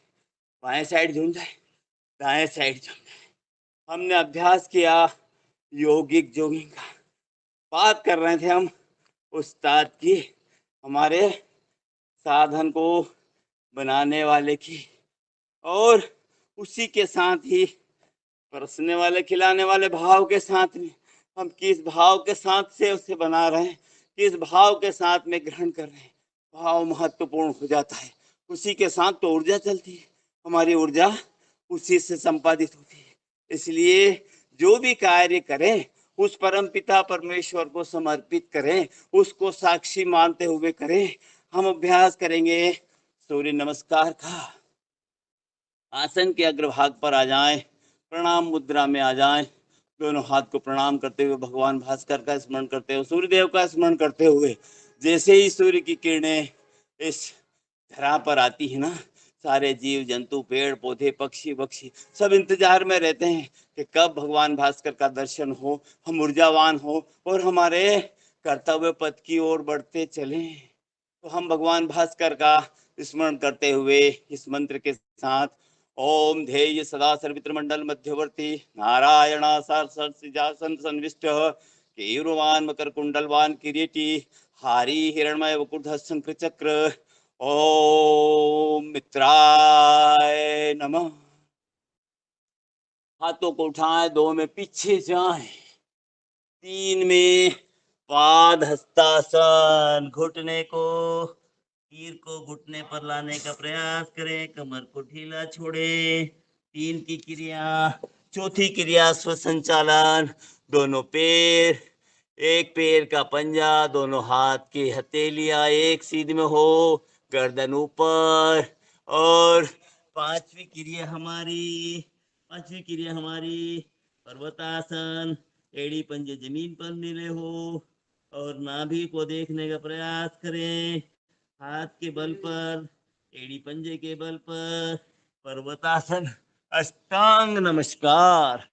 बाएं साइड झूम जाए, दाएं साइड झूम जाए। हमने अभ्यास किया योगिक जॉगिंग का, बात कर रहे थे हम उस्ताद की, हमारे साधन को बनाने वाले की, और उसी के साथ ही परसने वाले, खिलाने वाले भाव के साथ में हम किस भाव के साथ से उसे बना रहे हैं, किस भाव के साथ में ग्रहण कर रहे हैं, भाव महत्वपूर्ण हो जाता है। उसी के साथ तो ऊर्जा चलती है, हमारी ऊर्जा उसी से संपादित होती है। इसलिए जो भी कार्य करें उस परम पिता परमेश्वर को समर्पित करें, उसको साक्षी मानते हुए करें। हम अभ्यास करेंगे सूर्य नमस्कार का। आसन के अग्रभाग पर आ जाएं, प्रणाम मुद्रा में आ जाएं, दोनों हाथ को प्रणाम करते हुए भगवान भास्कर का स्मरण करते हुए, सूर्यदेव का स्मरण करते हुए। जैसे ही सूर्य की किरणें इस धरा पर आती है ना, सारे जीव जंतु, पेड़ पौधे, पक्षी वक्षी सब इंतजार में रहते हैं कि कब भगवान भास्कर का दर्शन हो, हम ऊर्जावान हो और हमारे कर्तव्य पथ की ओर बढ़ते चलें। तो हम भगवान भास्कर का स्मरण करते हुए इस मंत्र के साथ, ओम ध्येय सदा सर्वित्र मंडल मध्यवर्ती नारायणासार सिंहासन संविष्ट केयूरवान मकर कुंडलवान किरीटी हारी हिरणमय वकुटधर शंख चक्र ओम मित्राय नमः। हाथों को उठाएं, 2 में पीछे जाएं, 3 में पाद हस्तासन, घुटने को तीर को घुटने पर लाने का प्रयास करें, कमर को ढीला छोड़े। 3 की क्रिया। चौथी क्रिया स्वसंचालन, दोनों पैर, एक पैर का पंजा, दोनों हाथ की हथेलियां एक सीध में हो, गर्दन ऊपर। और पांचवी क्रिया हमारी पर्वतासन, एड़ी पंजे जमीन पर मिले हो और नाभि को देखने का प्रयास करें। हाथ के बल पर, एड़ी पंजे के बल पर पर्वतासन। अष्टांग नमस्कार,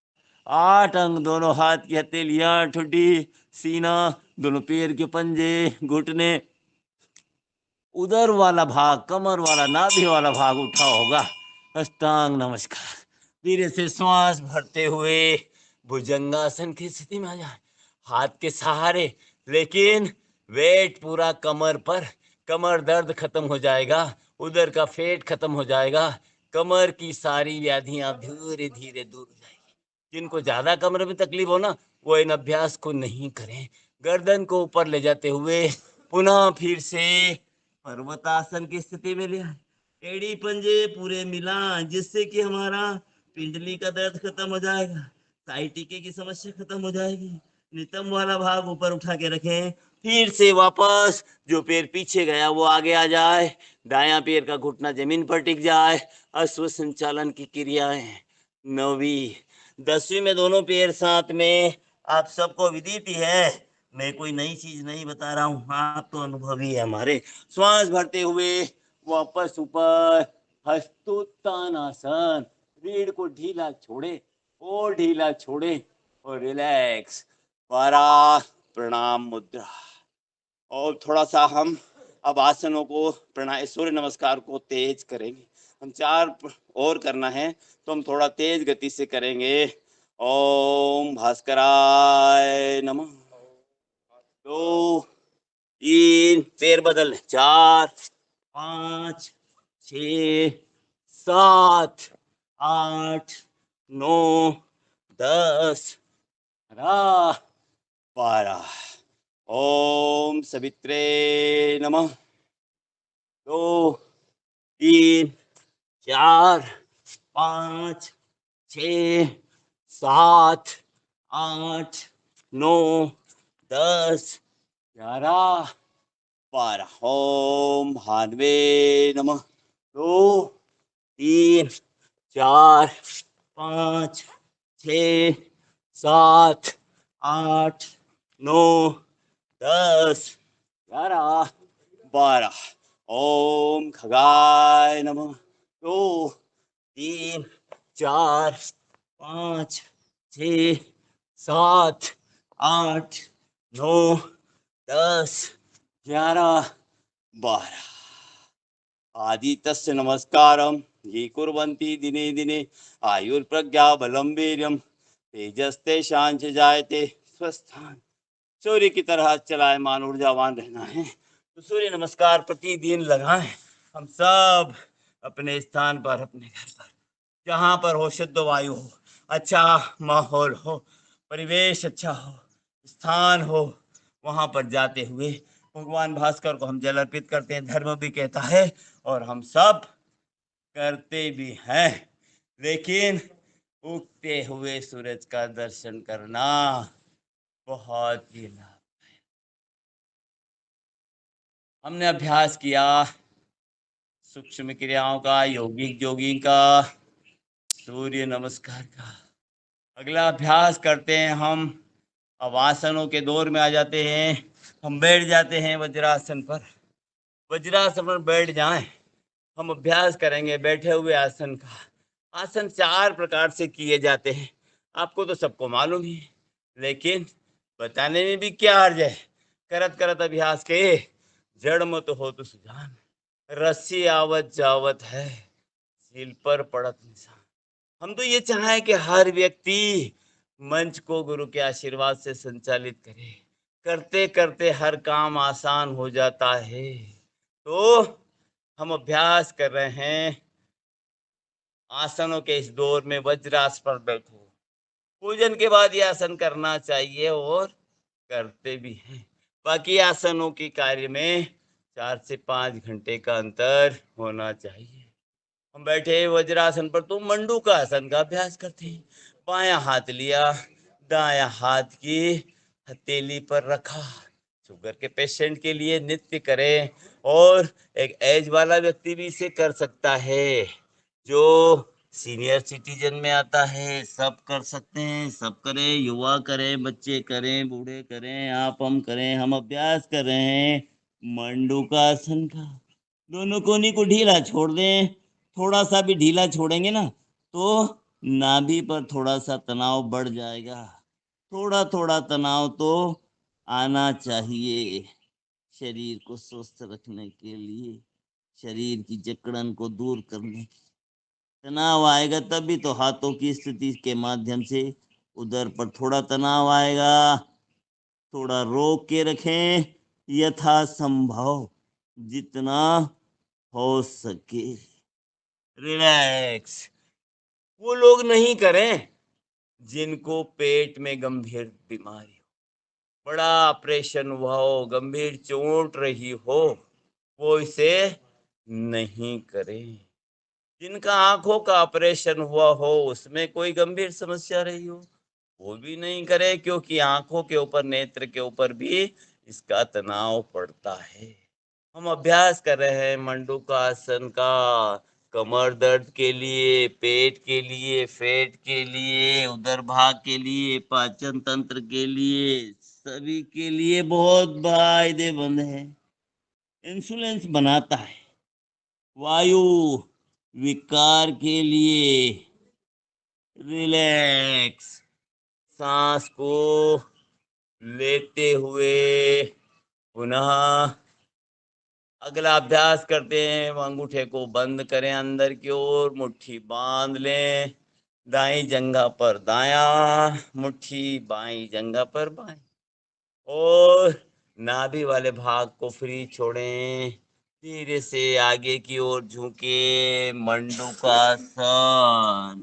8 अंग, दोनों हाथ की हथेलियां, ठुड्डी, सीना, दोनों पैर के पंजे, घुटने, उदर वाला भाग, कमर वाला, नाभि वाला भाग उठा होगा। अष्टांग नमस्कार। धीरे से श्वास भरते हुए भुजंगासन की स्थिति में आ जाए, हाथ के सहारे, लेकिन वेट पूरा कमर पर। कमर दर्द खत्म हो जाएगा, उदर का फेट खत्म हो जाएगा, कमर की सारी व्याधियां धीरे धीरे दूर हो जाएगी। जिनको ज्यादा कमर में तकलीफ हो ना, वो इन अभ्यास को नहीं करें। गर्दन को ऊपर ले जाते हुए पुनः फिर से पर्वतासन की स्थिति में ले आए, एड़ी पंजे पूरे मिला, जिससे कि हमारा पिंडली का दर्द खत्म हो जाएगा, साइटिके की समस्या खत्म हो जाएगी। नितंब वाला भाग ऊपर उठा के रखें। फिर से वापस जो पैर पीछे गया वो आगे आ जाए, दायां पैर का घुटना जमीन पर टिक जाए। अश्व संचालन की क्रियाएं। 9वीं 10वीं में दोनों पैर साथ में। आप सबको विदित ही है, मैं कोई नई चीज नहीं बता रहा हूँ, आप तो अनुभवी है हमारे। श्वास भरते हुए वापस ऊपर, हस्तोत्तानासन, रीढ़ को ढीला छोड़े और ढीला छोड़े और रिलैक्स। पारा प्रणाम मुद्रा। और थोड़ा सा हम अब आसनों को सूर्य नमस्कार को तेज करेंगे। हम 4 और करना है तो हम थोड़ा तेज गति से करेंगे। ओम भास्कराय नमः। 2 3 पैर बदल, 4 5 6 7 8 9 10 12। ओम सवित्रे नमः। 2 3 4 5 6 7 8 9 10 11 12। ओम भानवे नमः। 2 3 4 5 6 7 8 9 10 11 12। ओम खगाय नमः। 2 3 4 5 6 7 8 9 10 11 12। आदितस्य नमस्कारम ये कुर्वन्ति दिने दिने आयुर्प्रज्ञा बलम वीर्यम तेजस्ते शांच जायते स्वस्थान। सूर्य की तरह चलायमान ऊर्जावान रहना है तो सूर्य नमस्कार प्रतिदिन लगाएं। हम सब अपने स्थान पर, अपने घर पर, जहाँ पर हो, शुद्ध वायु हो, अच्छा माहौल हो, परिवेश अच्छा हो, स्थान हो, वहाँ पर जाते हुए भगवान भास्कर को हम जल अर्पित करते हैं। धर्म भी कहता है और हम सब करते भी हैं, लेकिन उगते हुए सूरज का दर्शन करना बहुत ही लाभ। हमने अभ्यास किया सूक्ष्म क्रियाओं का, यौगिक जोगिंग का, सूर्य नमस्कार का। अगला अभ्यास करते हैं हम, अब आसनों के दौर में आ जाते हैं। हम बैठ जाते हैं वज्रासन पर। वज्रासन पर बैठ जाएं। हम अभ्यास करेंगे बैठे हुए आसन का। आसन 4 प्रकार से किए जाते हैं, आपको तो सबको मालूम ही है, लेकिन बताने में भी क्या हर्ज है। करत करत अभ्यास के जड़ मत हो तो सुजान, रस्सी आवत जावत है, सिल पर पड़त निशान। हम तो ये चाहें कि हर व्यक्ति मंच को गुरु के आशीर्वाद से संचालित करे। करते करते हर काम आसान हो जाता है। तो हम अभ्यास कर रहे हैं आसनों के इस दौर में। वज्रासन पर बैठो, पूजन के बाद ये आसन करना चाहिए और करते भी हैं। बाकी आसनों के कार्य में 4 से 5 घंटे का अंतर होना चाहिए। हम बैठे वज्रासन पर तो मंडूका आसन का अभ्यास करते हैं। बायां हाथ लिया, दायां हाथ की हथेली पर रखा। शुगर के पेशेंट के लिए नित्य करें, और एक एज वाला व्यक्ति भी इसे कर सकता है। जो सीनियर सिटीजन में आता है, सब कर सकते हैं, सब करें, युवा करें, बच्चे करें, बूढ़े करें, आप हम करें। हम अभ्यास कर रहे हैं मंडूकासन का। दोनों कोहनी को ढीला छोड़ दें। थोड़ा सा भी ढीला छोड़ेंगे ना तो नाभि पर थोड़ा सा तनाव बढ़ जाएगा। थोड़ा थोड़ा तनाव तो आना चाहिए शरीर को स्वस्थ रखने के लिए, शरीर की जकड़न को दूर करने के। तनाव आएगा तभी तो हाथों की स्थिति के माध्यम से उधर पर थोड़ा तनाव आएगा। थोड़ा रोक के रखें, यथा संभव जितना हो सके रिलैक्स। वो लोग नहीं करें जिनको पेट में गंभीर बीमारी हो, बड़ा ऑपरेशन हुआ हो, गंभीर चोट रही हो, वो इसे नहीं करें। जिनका आंखों का ऑपरेशन हुआ हो, उसमें कोई गंभीर समस्या रही हो, वो भी नहीं करे, क्योंकि आंखों के ऊपर, नेत्र के ऊपर भी इसका तनाव पड़ता है। हम अभ्यास कर रहे हैं मंडूकासन का। कमर दर्द के लिए, पेट के लिए, पेट के लिए, उदर भाग के लिए, पाचन तंत्र के लिए, सभी के लिए बहुत फायदेमंद है। इंसुलेंस बनाता है। वायु विकार के लिए रिलैक्स, सांस को लेते हुए पुनः अगला अभ्यास करते हैं। अंगूठे को बंद करें, अंदर की ओर मुट्ठी बांध लें। दाई जंघा पर दाया, मुट्ठी बाई जंघा पर बाई, और नाभि वाले भाग को फ्री छोड़ें। धीरे से आगे की ओर झुके, मंडूकासन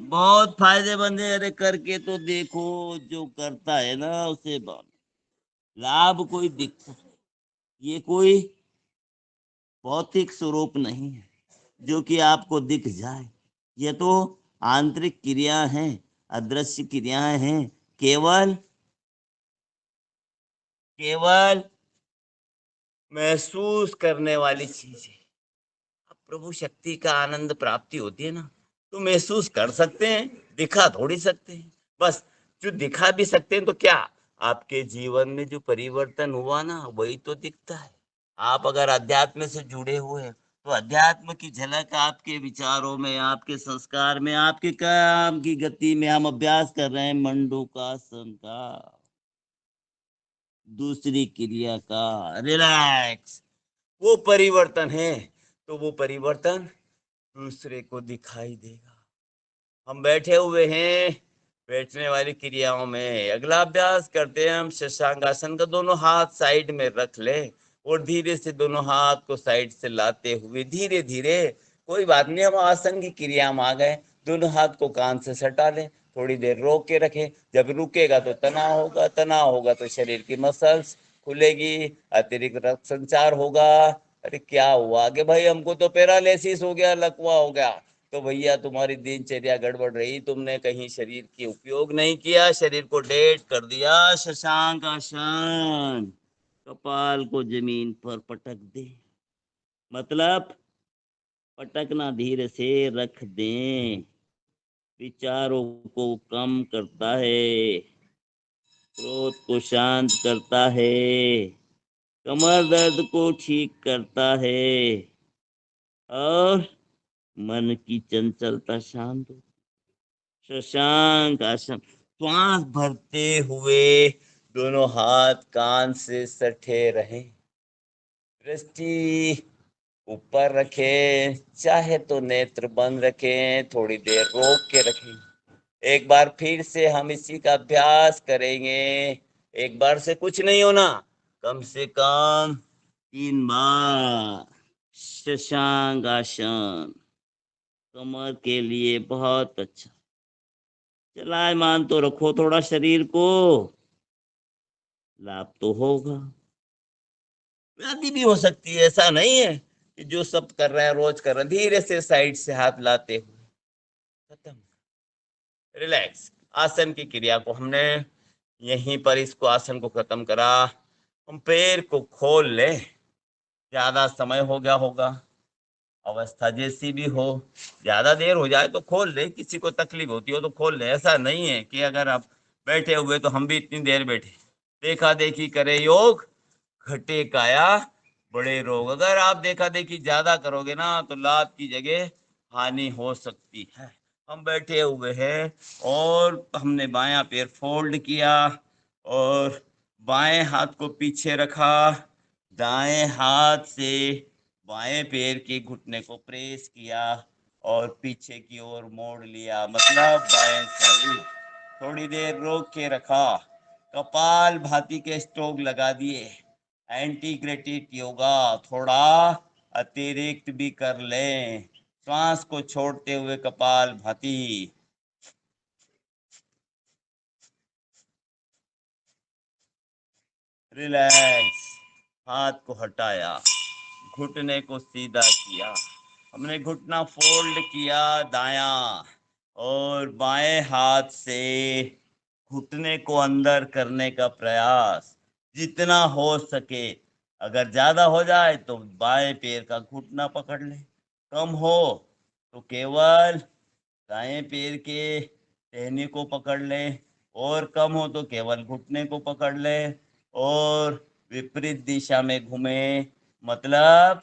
बहुत फायदेमंद है। अरे करके तो देखो, जो करता है ना उसे लाभ कोई दिखता है। ये कोई भौतिक स्वरूप नहीं है जो कि आपको दिख जाए। ये तो आंतरिक क्रिया हैं, अदृश्य क्रियाएं हैं, केवल केवल महसूस करने वाली चीज है। अब प्रभु शक्ति का आनंद प्राप्ति होती है ना, तो महसूस कर सकते हैं, दिखा थोड़ी सकते हैं। बस जो दिखा भी सकते हैं तो क्या, आपके जीवन में जो परिवर्तन हुआ ना, वही तो दिखता है। आप अगर अध्यात्म से जुड़े हुए हैं तो अध्यात्म की झलक आपके विचारों में, आपके संस्कार में, आपके काम की गति में। हम अभ्यास कर रहे हैं मंडूकासन का, दूसरी क्रिया का, रिलैक्स। वो परिवर्तन है तो वो परिवर्तन दूसरे को दिखाई देगा। हम बैठे हुए हैं, बैठने वाली क्रियाओं में अगला अभ्यास करते हैं हम शशांकासन का। दोनों हाथ साइड में रख लें और धीरे से दोनों हाथ को साइड से लाते हुए धीरे धीरे, कोई बात नहीं, हम आसन की क्रिया में आ गए। दोनों हाथ को कान से सटा लें, थोड़ी देर रोक के रखें। जब रुकेगा तो तनाव होगा, तनाव होगा तो शरीर की मसल्स खुलेगी, अतिरिक्त रक्त संचार होगा। अरे क्या हुआ कि भाई, हमको तो पैरालिसिस हो गया, लकवा हो गया। तो भैया तुम्हारी दिनचर्या गड़बड़ रही, तुमने कहीं शरीर की उपयोग नहीं किया, शरीर को डेड कर दिया। शशांक आसन, कपाल को जमीन पर पटक दे, मतलब पटकना धीरे से रख दें। विचारों को कम करता है, क्रोध को शांत करता है, कमर दर्द को ठीक करता है और मन की चंचलता शांत हो। शशांक आसन, श्वास भरते हुए दोनों हाथ कान से सटे रहें, दृष्टि ऊपर रखें, चाहे तो नेत्र बंद रखें, थोड़ी देर रोक के रखें। एक बार फिर से हम इसी का अभ्यास करेंगे। एक बार से कुछ नहीं होना, कम से कम 3 बार। शशांक आसन कमर के लिए बहुत अच्छा। चलायमान तो रखो थोड़ा शरीर को, लाभ तो होगा। व्याधि भी हो सकती है, ऐसा नहीं है कि जो सब कर रहे हैं रोज कर रहे हैं। धीरे से साइड से हाथ लाते हुए खत्म, रिलैक्स। आसन की क्रिया को हमने यहीं पर इसको आसन को खत्म करा। हम पैर को खोल ले, ज्यादा समय हो गया होगा, अवस्था जैसी भी हो, ज्यादा देर हो जाए तो खोल ले, किसी को तकलीफ होती हो तो खोल ले। ऐसा नहीं है कि अगर आप बैठे हुए तो हम भी इतनी देर बैठे देखा देखी करे, योग घटे काया बड़े रोग। अगर आप देखा देखी ज्यादा करोगे ना तो लाभ की जगह हानि हो सकती है। हम बैठे हुए हैं और हमने बायां पैर फोल्ड किया और बाएं हाथ को पीछे रखा, दाएं हाथ से बाएं पैर के घुटने को प्रेस किया और पीछे की ओर मोड़ लिया, मतलब बाएं साइड। थोड़ी देर रोक के रखा, कपाल भाती के स्ट्रोक लगा दिए। एंटीग्रेटेड योगा थोड़ा अतिरिक्त भी कर लें, श्वास को छोड़ते हुए कपाल भाती। रिलैक्स, हाथ को हटाया, घुटने को सीधा किया, हमने घुटना फोल्ड किया दायां और बाएं हाथ से घुटने को अंदर करने का प्रयास जितना हो सके। अगर ज्यादा हो जाए तो बाएं पैर का घुटना पकड़ ले, कम हो तो केवल दाएं पैर के टहनी को पकड़ ले, और कम हो तो केवल घुटने को पकड़ ले और विपरीत दिशा में घूमे, मतलब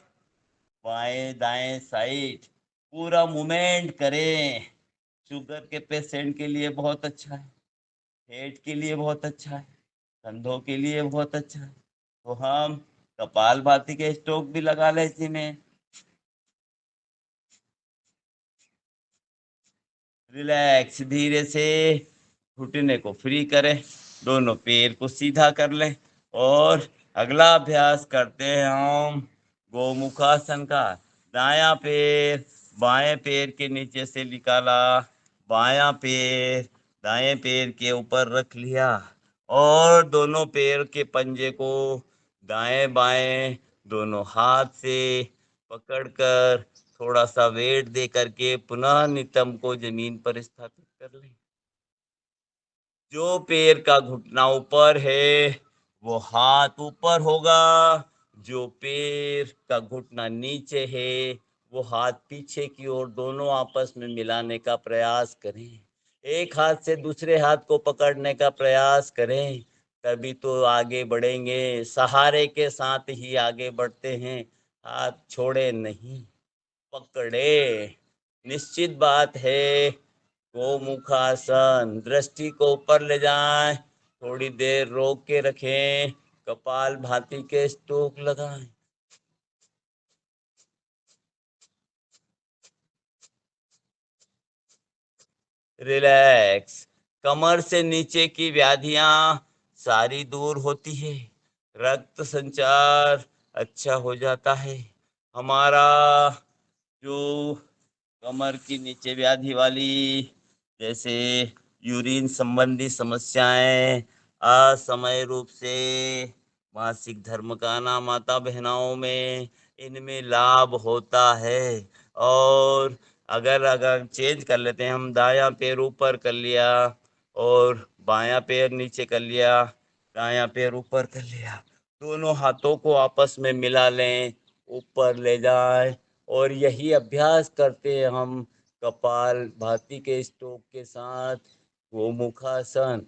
बाएं दाएं साइड पूरा मूवमेंट करें। शुगर के पेशेंट के लिए बहुत अच्छा है, पेट के लिए बहुत अच्छा है, कंधों के लिए बहुत अच्छा है। तो हम कपाल भाती के स्ट्रोक भी लगा ले इसी में। रिलैक्स, धीरे से घुटने को फ्री करें, दोनों पैर को सीधा कर लें और अगला अभ्यास करते हैं हम गोमुखासन का। दायां पैर बाएं पैर के नीचे से निकाला, बायां पैर दाएं पैर के ऊपर रख लिया और दोनों पैर के पंजे को दाएं बाएं दोनों हाथ से पकड़कर थोड़ा सा वेट दे करके पुनः नितंब को जमीन पर स्थापित कर लें। जो पैर का घुटना ऊपर है वो हाथ ऊपर होगा, जो पैर का घुटना नीचे है वो हाथ पीछे की ओर, दोनों आपस में मिलाने का प्रयास करें। एक हाथ से दूसरे हाथ को पकड़ने का प्रयास करें, तभी तो आगे बढ़ेंगे। सहारे के साथ ही आगे बढ़ते हैं, हाथ छोड़े नहीं, पकड़े। निश्चित बात है, गोमुखासन, दृष्टि को ऊपर ले जाएं, थोड़ी देर रोक के रखें, कपाल भाती के स्ट्रोक लगाएं। रिलैक्स, कमर से नीचे की व्याधियां सारी दूर होती है, रक्त संचार अच्छा हो जाता है। हमारा जो कमर की नीचे व्याधि वाली, जैसे यूरिन संबंधी समस्याएं, असमय रूप से मासिक धर्म का आना माता बहनाओं में, इनमें लाभ होता है। और अगर चेंज कर लेते हैं, हम दायां पैर ऊपर कर लिया और बायां पैर नीचे कर लिया, दायां पैर ऊपर कर लिया, दोनों हाथों को आपस में मिला लें, ऊपर ले जाएं और यही अभ्यास करते हैं हम कपाल भाती के स्ट्रोक के साथ गोमुखासन।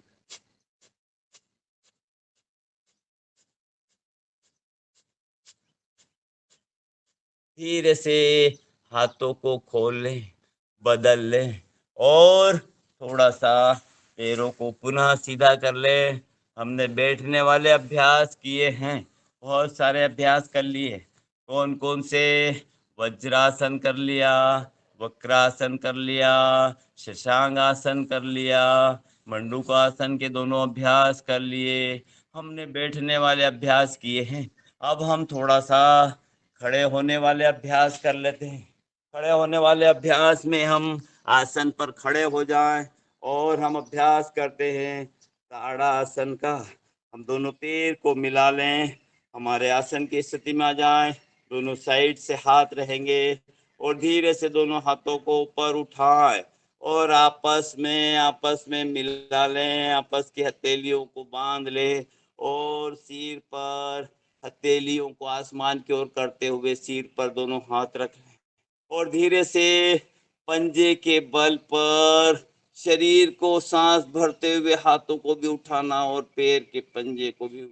धीरे से हाथों को खोल लें, बदल लें और थोड़ा सा पैरों को पुनः सीधा कर लें। हमने बैठने वाले अभ्यास किए हैं, बहुत सारे अभ्यास कर लिए। कौन कौन से? वज्रासन कर लिया, वक्रासन कर लिया, शशांक आसन कर लिया, मंडूकासन के दोनों अभ्यास कर लिए। हमने बैठने वाले अभ्यास किए हैं। अब हम थोड़ा सा खड़े होने वाले अभ्यास कर लेते हैं। खड़े होने वाले अभ्यास में हम आसन पर खड़े हो जाएं और हम अभ्यास करते हैं ताड़ासन का। हम दोनों पैर को मिला लें, हमारे आसन की स्थिति में आ जाएं, दोनों साइड से हाथ रहेंगे और धीरे से दोनों हाथों को ऊपर उठाएं और आपस में मिला लें, आपस की हथेलियों को बांध लें और सिर पर हथेलियों को आसमान की ओर करते हुए सिर पर दोनों हाथ रख लें और धीरे से पंजे के बल पर शरीर को सांस भरते हुए हाथों को भी उठाना और पैर के पंजे को भी,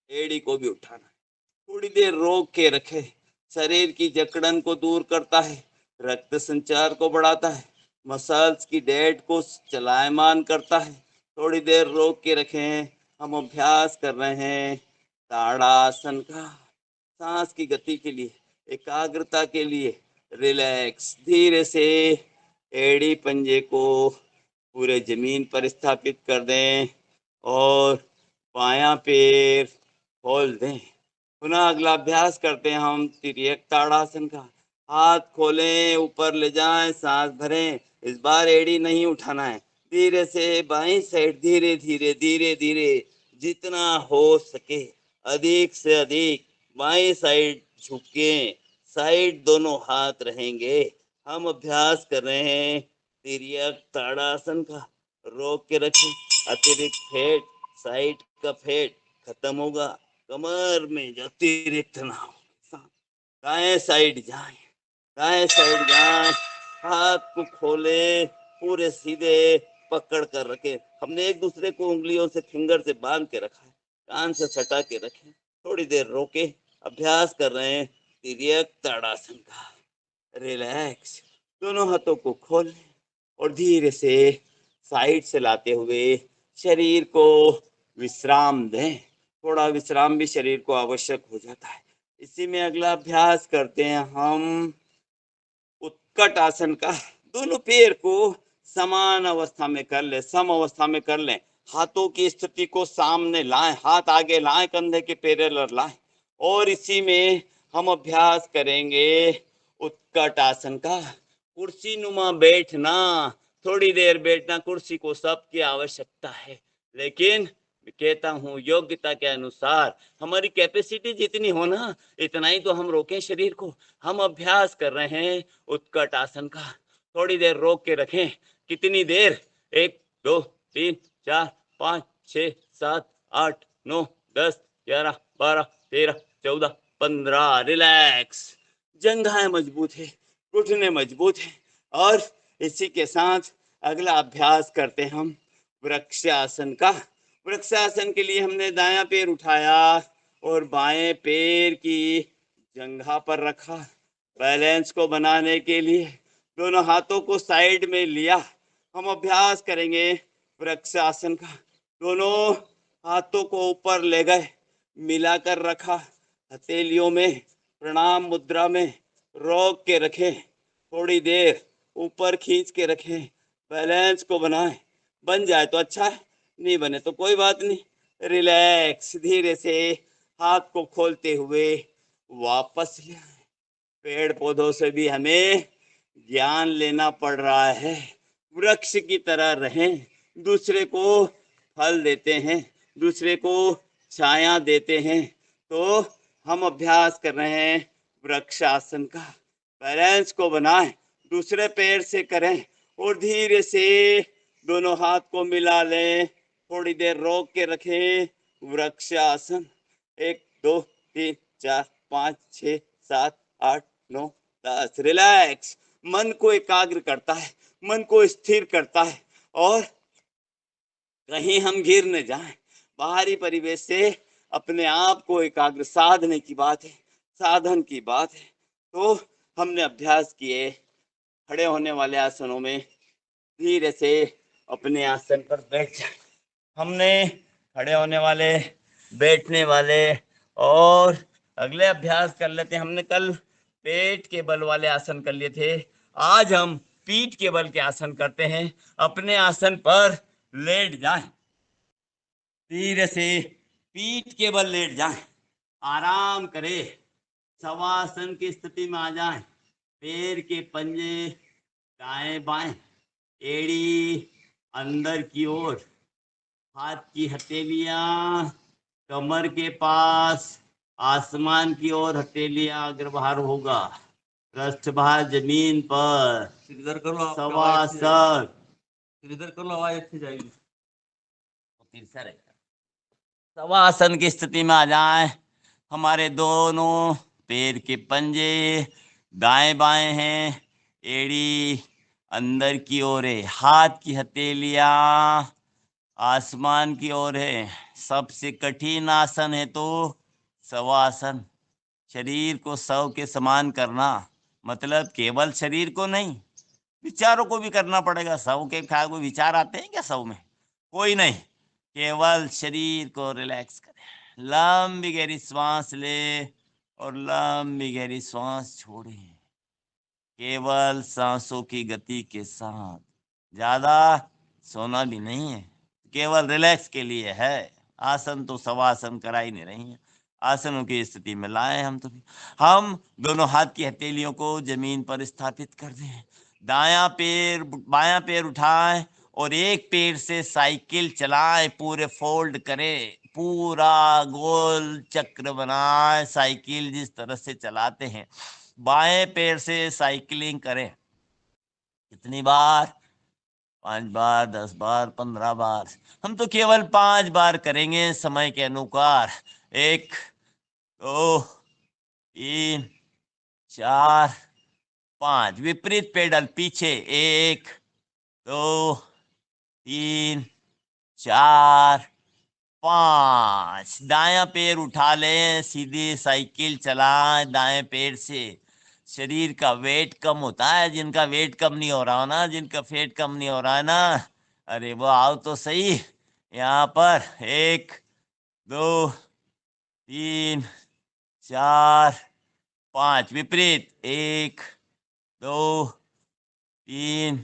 एड़ी को भी उठाना। थोड़ी देर रोक के रखे। शरीर की जकड़न को दूर करता है, रक्त संचार को बढ़ाता है, मसल्स की डेड को चलायमान करता है। थोड़ी देर रोक के रखें। हम अभ्यास कर रहे हैं ताड़ासन का। सांस की गति के लिए, एकाग्रता के लिए रिलैक्स। धीरे से एड़ी पंजे को पूरे जमीन पर स्थापित कर दें और बायां पैर खोल दें। पुनः अगला अभ्यास करते हैं हम तिर्यक ताड़ासन का। हाथ खोलें, ऊपर ले जाएं, सांस भरें। इस बार एड़ी नहीं उठाना है। धीरे से बाईं साइड धीरे धीरे धीरे धीरे जितना हो सके अधिक से अधिक बाईं साइड झुके, साइड दोनों हाथ रहेंगे। हम अभ्यास कर रहे हैं तिर्यक ताड़ासन का। रोक के रखें। अतिरिक्त फैट, साइड का फैट खत्म होगा। कमर में अतिरिक्त तनाव। दाएं साइड जाएं, दाएं साइड जाएं। हाथ को खोले, पूरे सीधे पकड़ कर रखें। हमने एक दूसरे को उंगलियों से, फिंगर से बांध के रखा है, कान से सटा के रखें। थोड़ी देर रोके। अभ्यास कर रहे हैं तिर्यक ताड़ासन का। रिलैक्स। दोनों हाथों को खोल लें और धीरे से साइड से लाते हुए शरीर को विश्राम दें। थोड़ा विश्राम भी शरीर को आवश्यक हो जाता है। इसी में अगला अभ्यास करते हैं हम उत्कट आसन का। दोनों पैर को समान अवस्था में कर ले, सम अवस्था में कर लें। हाथों की स्थिति को सामने लाएं, हाथ आगे लाएं, कंधे के पैरेलल लाएं और इसी में हम अभ्यास करेंगे उत्कट आसन का। कुर्सी नुमा बैठना, थोड़ी देर बैठना। कुर्सी को सबकी आवश्यकता है, लेकिन मैं कहता हूँ योग्यता के अनुसार हमारी कैपेसिटी जितनी हो ना, इतना ही तो हम रोकें शरीर को। हम अभ्यास कर रहे हैं उत्कट आसन का। थोड़ी देर रोक के रखें। कितनी देर? 1 2 3 4 5 6 7 8 9 10 11 12 13 14 15। रिलैक्स। जंघाएं मजबूत है, घुटने मजबूत है और इसी के साथ अगला अभ्यास करते हैं हम वृक्षासन का। वृक्षासन के लिए हमने दायां पैर उठाया और बाएं पैर की जंघा पर रखा। बैलेंस को बनाने के लिए दोनों हाथों को साइड में लिया। हम अभ्यास करेंगे वृक्षासन का। दोनों हाथों को ऊपर ले गए, मिलाकर रखा, हथेलियों में प्रणाम मुद्रा में रोक के रखें। थोड़ी देर ऊपर खींच के रखें, बैलेंस को बनाएं। बन जाए तो अच्छा है, नहीं बने तो कोई बात नहीं। रिलैक्स। धीरे से हाथ को खोलते हुए वापस ले आए। पेड़ पौधों से भी हमें ज्ञान लेना पड़ रहा है। वृक्ष की तरह रहें, दूसरे को फल देते हैं, दूसरे को छाया देते हैं। तो हम अभ्यास कर रहे हैं वृक्षासन का। बैलेंस को बनाएं, दूसरे पैर से करें और धीरे से दोनों हाथ को मिला लें। थोड़ी देर रोक के रखें। वृक्षासन। 1 2 3 4 5 6 7 8 9 10। रिलैक्स। मन को एकाग्र करता है, मन को स्थिर करता है और कहीं हम गिर न जाएं। बाहरी परिवेश से अपने आप को एकाग्र साधने की बात है, साधन की बात है। तो हमने अभ्यास किए खड़े होने वाले आसनों में। धीरे से अपने आसन पर बैठ जाए। हमने खड़े होने वाले, बैठने वाले और अगले अभ्यास कर लेते हैं। हमने कल पेट के बल वाले आसन कर लिए थे, आज हम पीठ के बल के आसन करते हैं। अपने आसन पर लेट जाएं। धीरे से पीठ के बल लेट जाएं। आराम करें। शवासन की स्थिति में आ जाएं। पैर के पंजे दाएं बाएं, एड़ी अंदर की ओर, हाथ की हथेलियां कमर के पास, आसमान की ओर हथेलियां अग्रभार होगा, पृष्ठभार जमीन पर। इधर कर लो, शवासन। इधर कर लो, आवाज अच्छी जाएगी। तीसरा रहेगा। शवासन की स्थिति में आ जाएं। हमारे दोनों पैर के पंजे दाएं बाएं हैं, एड़ी अंदर की ओर है, हाथ की हथेलियां आसमान की ओर है। सबसे कठिन आसन है तो शवासन। शरीर को शव के समान करना, मतलब केवल शरीर को नहीं, विचारों को भी करना पड़ेगा। शव के खा कोई विचार आते हैं क्या शव में? कोई नहीं। केवल शरीर को रिलैक्स करें। लंबी गहरी सांस ले और लंबी गहरी सांस छोड़े। केवल सांसों की गति के साथ, ज्यादा सोना भी नहीं है, केवल रिलैक्स के लिए है। आसन तो शवासन करा ही नहीं रही है। आसनों की स्थिति में लाए हम। तो हम दोनों हाथ की हथेलियों को जमीन पर स्थापित कर दें। दायां पैर बायां पैर उठाएं और एक पैर से साइकिल चलाएं। पूरे फोल्ड करें, पूरा गोल चक्र बनाएं। साइकिल जिस तरह से चलाते हैं, बाएं पैर से साइकिलिंग करें। कितनी बार? 5 बार, 10 बार, 15 बार। हम तो केवल 5 बार करेंगे समय के अनुसार। 1 2 3 4 5। विपरीत पेडल पीछे। 1 2 3 4 5। दायां पैर उठा लें, सीधी साइकिल चलाएं दाएं पैर से। शरीर का वेट कम होता है। जिनका वेट कम नहीं हो रहा हो ना, जिनका फेट कम नहीं हो रहा है ना, अरे वो आओ तो सही यहाँ पर। 1 2 3 4 5। विपरीत। 1 2 3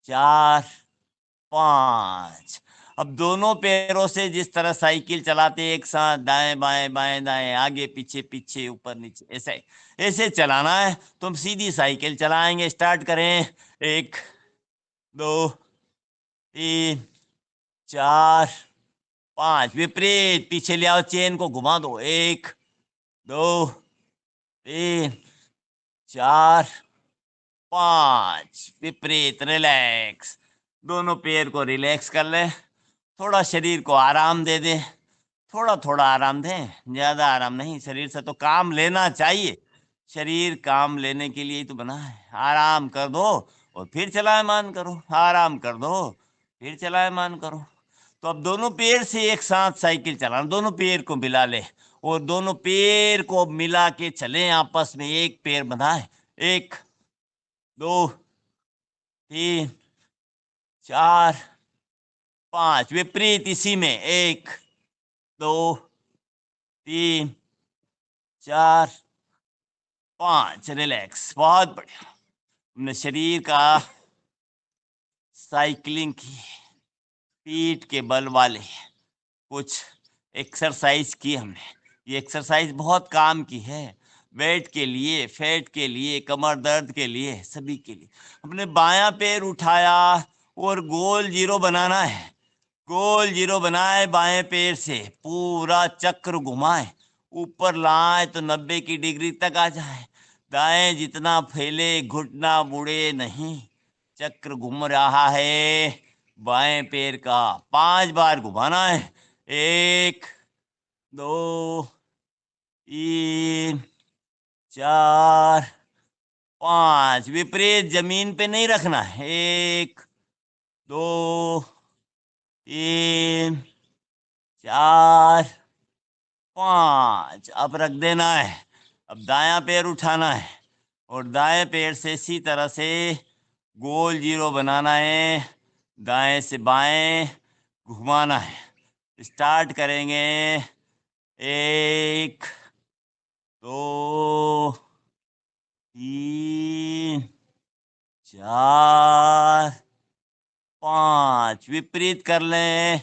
4 5। अब दोनों पैरों से जिस तरह साइकिल चलाते एक साथ, दाएं बाएं बाएं दाएं, आगे पीछे पीछे ऊपर नीचे, ऐसे ऐसे चलाना है। तुम सीधी साइकिल चलाएंगे। स्टार्ट करें। 1 2 3 4 5। विपरीत। पीछे ले आओ, चेन को घुमा दो। 1 2 3 4 5। विपरीत। रिलैक्स। दोनों पैर को रिलैक्स कर ले। थोड़ा शरीर को आराम दे दे। थोड़ा थोड़ा आराम दें, ज्यादा आराम नहीं। शरीर से तो काम लेना चाहिए। शरीर काम लेने के लिए ही तो बना है। आराम कर दो और फिर चलायमान करो। आराम कर दो फिर चलायमान करो। तो अब दोनों पैर से एक साथ साइकिल चलाना। दोनों पैर को मिला ले और दोनों पैर को मिला के चले आपस में। एक पैर बनाए। 1 2 3 4 5। विपरीत इसी में। 1 2 3 4 5। रिलैक्स। बहुत बढ़िया। हमने शरीर का साइकिलिंग की, पीठ के बल वाले कुछ एक्सरसाइज की हमने। ये एक्सरसाइज बहुत काम की है। वेट के लिए, फैट के लिए, कमर दर्द के लिए, सभी के लिए। हमने बायां पैर उठाया और गोल जीरो बनाना है। गोल जीरो बनाए बाएं पैर से, पूरा चक्र घुमाए, ऊपर लाए तो 90 की डिग्री तक आ जाए। दाएं जितना फैले घुटना मुड़े नहीं, चक्र घूम रहा है बाएं पैर का। 5 बार घुमाना है। 1 2 3 4 5। विपरीत जमीन पे नहीं रखना है। 1 2 3 4 5। अब रख देना है। अब दायां पैर उठाना है और दाएं पैर से इसी तरह से गोल जीरो बनाना है। दाएं से बाएं घुमाना है। स्टार्ट करेंगे। 1 2 3 4 5। विपरीत कर लें।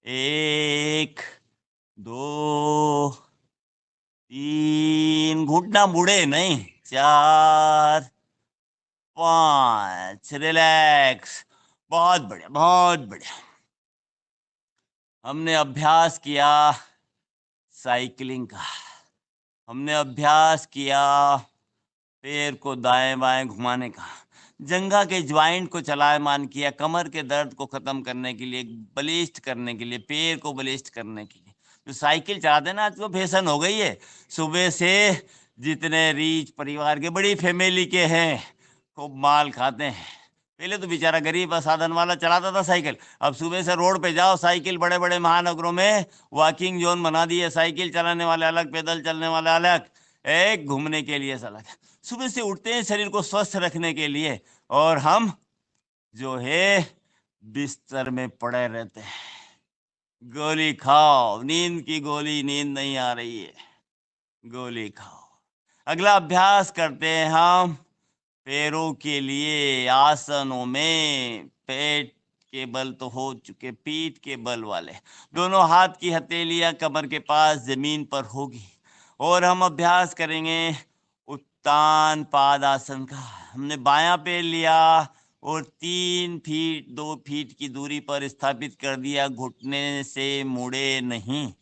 1 2 3। घुटना मुड़े नहीं। 4 5। रिलैक्स। बहुत बढ़िया, बहुत बढ़िया। हमने अभ्यास किया साइकिलिंग का। हमने अभ्यास किया पैर को दाएं बाएं घुमाने का। जंघा के ज्वाइंट को चलायमान किया, कमर के दर्द को खत्म करने के लिए, बलिष्ठ करने के लिए, पैर को बलिष्ठ करने के लिए। तो साइकिल चलाते ना, आज तो फैशन हो गई है। सुबह से जितने रीच परिवार के, बड़ी फैमिली के हैं, खूब माल खाते हैं। पहले तो बेचारा गरीब साधन वाला चलाता था साइकिल। अब सुबह से रोड पे जाओ, साइकिल बड़े बड़े महानगरों में वॉकिंग जोन बना दिए। साइकिल चलाने वाले अलग, पैदल चलने वाले अलग, एक घूमने के लिए अलग। सुबह से उठते हैं शरीर को स्वस्थ रखने के लिए, और हम जो है बिस्तर में पड़े रहते हैं। गोली खाओ, नींद की गोली, नींद नहीं आ रही है, गोली खाओ। अगला अभ्यास करते हैं हम पैरों के लिए आसनों में। पेट के बल तो हो चुके, पीठ के बल वाले। दोनों हाथ की हथेलियां कमर के पास जमीन पर होगी और हम अभ्यास करेंगे उत्तान पादासन का। हमने बायां पैर लिया और 3 फीट 2 फीट की दूरी पर स्थापित कर दिया, घुटने से मुड़े नहीं।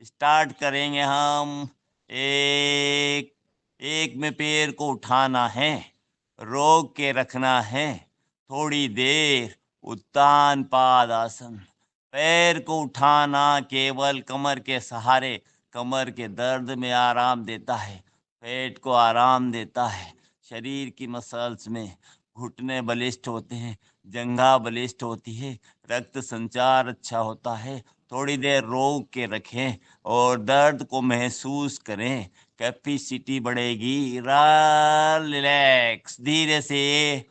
स्टार्ट करेंगे हम। एक में पैर को उठाना है, रोक के रखना है थोड़ी देर। उत्तान पादासन। पैर को उठाना केवल कमर के सहारे कमर के दर्द में आराम देता है, पेट को आराम देता है, शरीर की मसल्स में। घुटने बलिष्ठ होते हैं, जंघा बलिष्ठ होती है, रक्त संचार अच्छा होता है। थोड़ी देर रोक के रखें और दर्द को महसूस करें, कैपेसिटी बढ़ेगी। रिलैक्स। धीरे से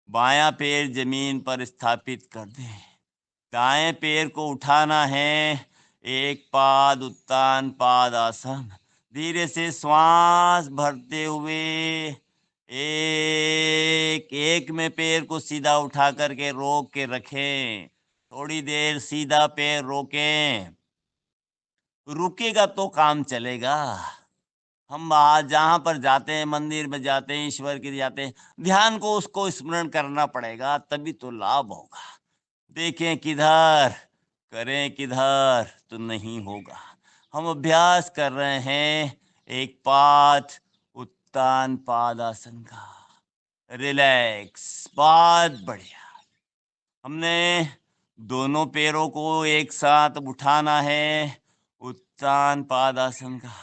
बायां पैर जमीन पर स्थापित कर दें। दाएं पैर को उठाना है, एक पाद उत्तान पादासन। धीरे से श्वास भरते हुए एक में पैर को सीधा उठा करके रोक के रखें। थोड़ी देर सीधा पैर रोकें। रुकेगा तो काम चलेगा। हम जहाँ पर जाते हैं, मंदिर में जाते हैं, ईश्वर के जाते हैं, ध्यान को उसको स्मरण करना पड़ेगा, तभी तो लाभ होगा। देखें किधर, करें किधर, तो नहीं होगा। हम अभ्यास कर रहे हैं एक पाद उत्तान पादासन का। रिलैक्स। बहुत बढ़िया। हमने दोनों पैरों को एक साथ उठाना है, उत्तान पादासन का।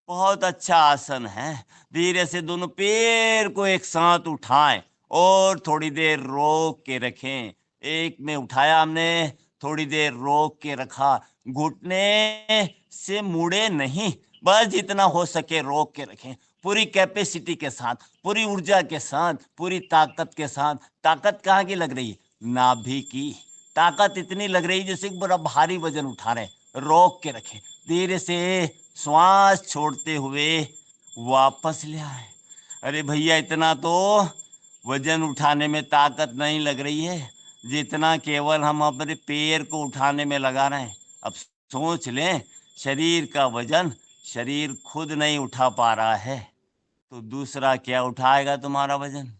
बहुत अच्छा आसन है। धीरे से दोनों पैर को एक साथ उठाएं और थोड़ी देर रोक के रखें। एक में उठाया हमने, थोड़ी देर रोक के रखा। घुटने से मुड़े नहीं, बस जितना हो सके रोक के रखें। पूरी कैपेसिटी के साथ, पूरी ऊर्जा के साथ, पूरी ताकत के साथ। ताकत कहाँ की लग रही है? नाभि की ताकत इतनी लग रही जैसे बड़ा भारी वजन उठा रहे। रोक के रखें। धीरे से श्वास छोड़ते हुए वापस ले आए। अरे भैया, इतना तो वजन उठाने में ताकत नहीं लग रही है जितना केवल हम अपने पैर को उठाने में लगा रहे हैं। अब सोच लें, शरीर का वजन शरीर खुद नहीं उठा पा रहा है, तो दूसरा क्या उठाएगा तुम्हारा वजन?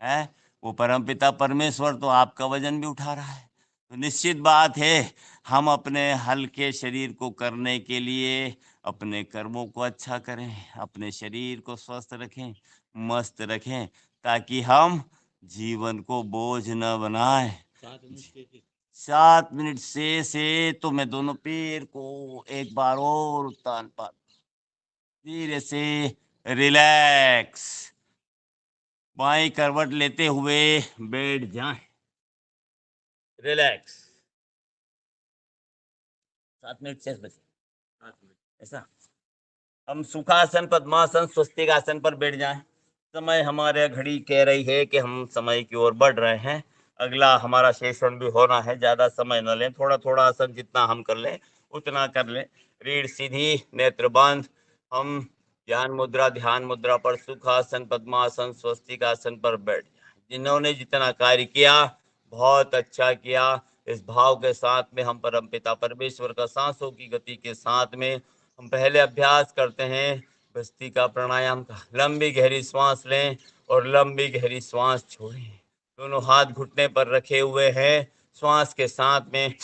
है वो परमपिता परमेश्वर तो आपका वजन भी उठा रहा है। तो निश्चित बात है, हम अपने हल्के शरीर को करने के लिए अपने कर्मों को अच्छा करें, अपने शरीर को स्वस्थ रखें, मस्त रखें, ताकि हम जीवन को बोझ न बनाएं। 7 मिनट से तो मैं दोनों पैर को एक बार और उतान पा, धीरे से रिलैक्स, बाई करवट लेते हुए बैठ जाएं, रिलैक्स। 7 मिनट शेष बचे, ऐसा। हम सुखासन, पद्मासन, स्वस्तिकासन पर बैठ जाएं। समय हमारे घड़ी कह रही है कि हम समय की ओर बढ़ रहे हैं। अगला हमारा सेशन भी होना है, ज्यादा समय न लें, थोड़ा थोड़ा आसन जितना हम कर लें उतना कर लें। रीढ़ सीधी, नेत्र बंद। हम ध्यान मुद्रा पर सुखासन, पद्मासन, स्वस्तिकासन पर बैठ जाएं। जिन्होंने जितना कार्य किया बहुत अच्छा किया। इस भाव के साथ में हम परमपिता परमेश्वर का सांसों की गति के साथ में हम पहले अभ्यास करते हैं भस्त्रिका प्राणायाम का। लंबी गहरी सांस लें और लंबी गहरी सांस छोड़ें। दोनों हाथ घुटने पर रखे हुए हैं। श्वास के साथ में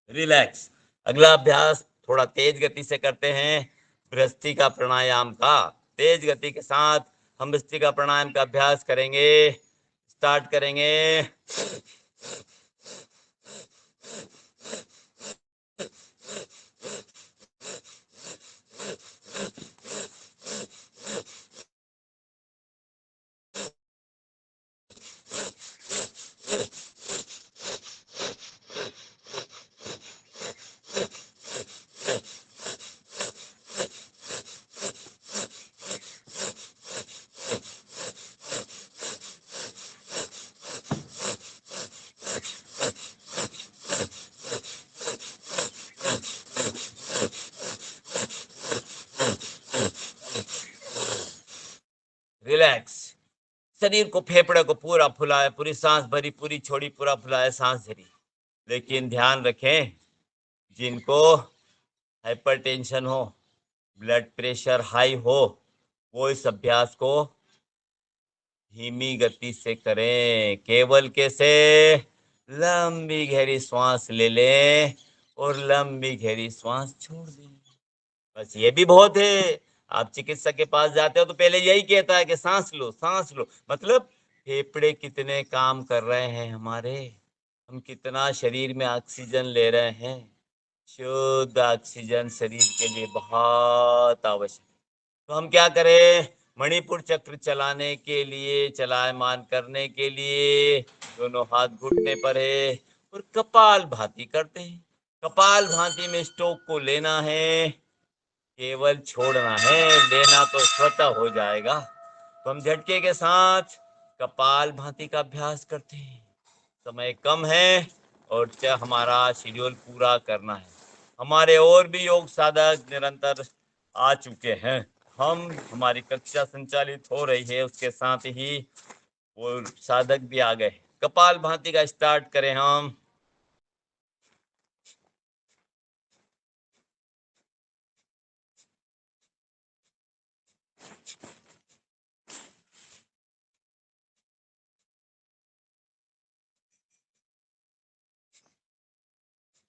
रिलैक्स। अगला अभ्यास थोड़ा तेज गति से करते हैं, भस्त्रिका प्राणायाम का। तेज गति के साथ हम भस्त्रिका प्राणायाम का अभ्यास करेंगे। स्टार्ट करेंगे। रिलैक्स। शरीर को, फेफड़े को पूरा फुलाए, पूरी सांस भरी, पूरी छोड़ी, पूरा फुलाए, सांस भरी। लेकिन ध्यान रखें, जिनको हाइपरटेंशन हो, ब्लड प्रेशर हाई हो, वो इस अभ्यास को धीमी गति से करें। केवल कैसे? लंबी गहरी सांस ले लें और लंबी गहरी सांस छोड़ दें। बस ये भी बहुत है। आप चिकित्सक के पास जाते हो तो पहले यही कहता है कि सांस लो, सांस लो। मतलब फेफड़े कितने काम कर रहे हैं हमारे, हम कितना शरीर में ऑक्सीजन ले रहे हैं। शुद्ध ऑक्सीजन शरीर के लिए बहुत आवश्यक है। तो हम क्या करें? मणिपुर चक्र चलाने के लिए, चलायमान करने के लिए दोनों हाथ घुटने पर है और कपाल भाती करते हैं। कपाल भाती में स्ट्रोक को लेना है, केवल छोड़ना है, लेना तो स्वतः हो जाएगा। तो हम झटके के साथ कपाल भाती का अभ्यास करते हैं। समय कम है और हमारा शेड्यूल पूरा करना है। हमारे और भी योग साधक निरंतर आ चुके हैं। हमारी कक्षा संचालित हो रही है, उसके साथ ही वो साधक भी आ गए। कपाल भाती का स्टार्ट करें हम।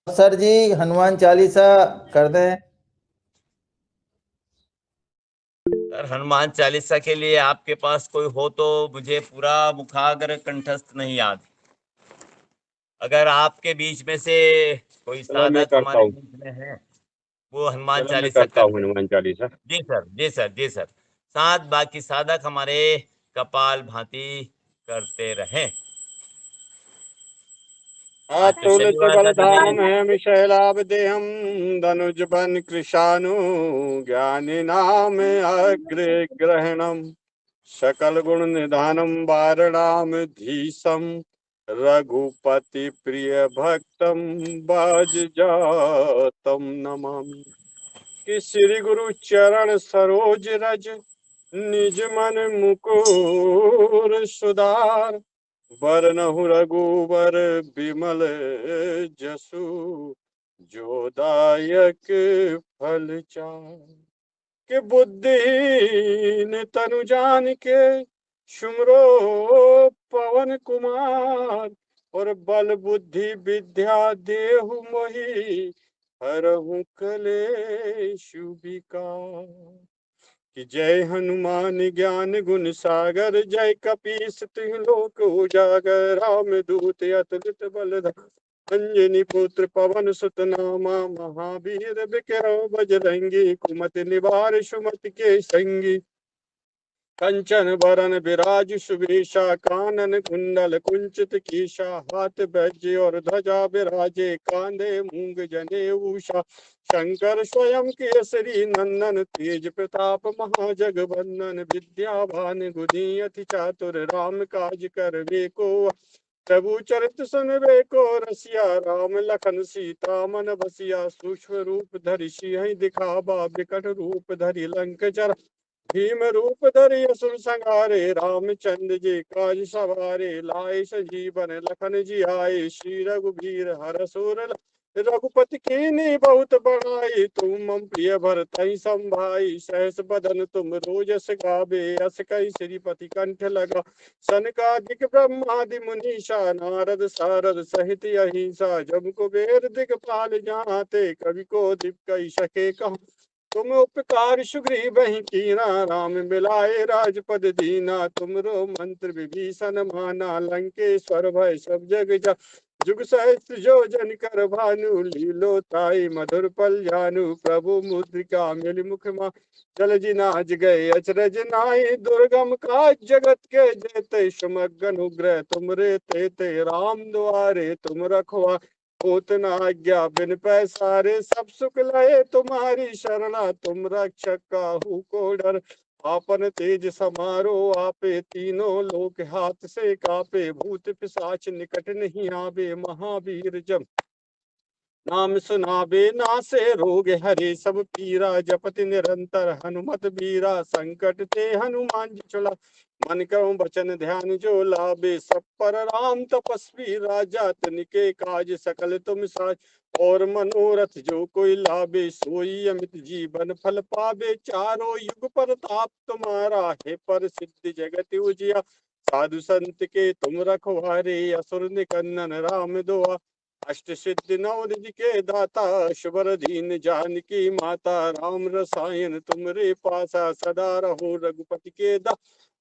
सर जी हनुमान चालीसा कर दें। सर, हनुमान चालीसा के लिए आपके पास कोई हो तो? मुझे पूरा मुखाग्र कंठस्थ नहीं याद। अगर आपके बीच में से कोई चलो मैं साधक करता हमारे हूँ। बीच में है, वो हनुमान चलो मैं चालीसा करता कर हूँ दे। हनुमान चालीसा। जी सर, जी सर, जी सर। साथ बाकी साधक हमारे कपाल भाती करते रहें। तो अतुलित शरीर साधक बलधामं नहीं। हेमिशैलाब्देहं धनुज बन कृशानु ज्ञानी नाम अग्रग्रहणम सकल गुण निधानम वारणाम धीशम रघुपति प्रिय भक्तम बाज जातम नमामि। कि श्री गुरु चरण सरोज रज निज मन मुकुर सुधार बरनहु रघुबर बिमल जसु, जो दायक फल चार। के बुद्धिहीन तनु जान के सुमरो पवन कुमार, और बल बुद्धि विद्या देहु मोहि, हरहु कलेशु विकार। कि जय हनुमान ज्ञान गुण सागर, जय कपीस तिहुँ लोक उजागर। राम दूत अतुलित बल धाम, अंजनी पुत्र पवन सुत नामा। महावीर बिक्रम बजरंगी, कुमति निवार सुमति के संगी। कंचन बरन बिराज सुबेशा, कानन कुंडल कुंचित केशा। हाथ वज्र और ध्वजा बिराजे, कांधे मूंग जने उषा। शंकर स्वयं केसरी नंदन, तेज प्रताप महाजगवंदन। विद्यावान गुणी अति चातुर, राम काज करबे को। प्रभु चरित सुनबे को रसिया, राम लखन सीता मन बसिया। सूक्ष्म रूप धरि सिंह दिखावा, विकट रूप धरि लंक जरा। भीम रूप धरि असुर संहारे, रामचंद्र जी काज सवारे। लाए संजीवन लखन जियाए, श्री रघुबीर हरषि लाए। रघुपति कीन्ही बहुत बड़ाई, तुम मम प्रिय भरतहि संभाई। सहस बदन तुम रोजस गावे, अस कहि श्रीपति कंठ लगा। सनकादिक ब्रह्मादि मुनीषा, नारद सारद सहित अहिंसा। जम कुबेर दिगपाल जाते, कवि को दिप कहि सके कहाँ। तुम उपकार सुग्रीवहि कीना, राम मिलाए राजपद दीना। तुमरो मंत्र विभीषण माना, लंकेश्वर भय सब जग जा। जुग सहस्त्र जो जन कर भानु, लीलो ताई मधुर पल जानु। प्रभु मुद्रिका मिल मुख मा, जल जिनाज गए अचरज नाई। दुर्गम काज जगत के जेते, सुमग्न अनुग्रह तुम रे तेते। राम द्वारे तुम रखवा, होत न आज्ञा बिन पैसारे। सब सुख लहे तुम्हारी शरणा, तुम रक्षक काहू को डर। आपन तेज समारो आपे, तीनों लोक हाथ से कापे। भूत पिशाच निकट नहीं आवे, महावीर जब नाम सुनावे। नासे रोग हरे सब पीरा, जपति निरंतर हनुमत बीरा। संकट ते हनुमान जी छुड़ा, मन करो वचन ध्यान जो लावे। सब पर राम तपस्वी राजा, तिनके काज सकल तुम साज। और मनोरथ जो कोई लावे, सोई अमित जीवन फल पावे। चारों युग प्रताप तुम्हारा है, पर सिद्धि जगत उजिया। साधु संत के तुम रखवारे, असुर निकंदन राम दुआ। अष्ट सिद्धि नव निधि के दाता, शुभर दीन जानकी माता। राम रसायन तुमरे पासा, सदा रहो रघुपति के दा।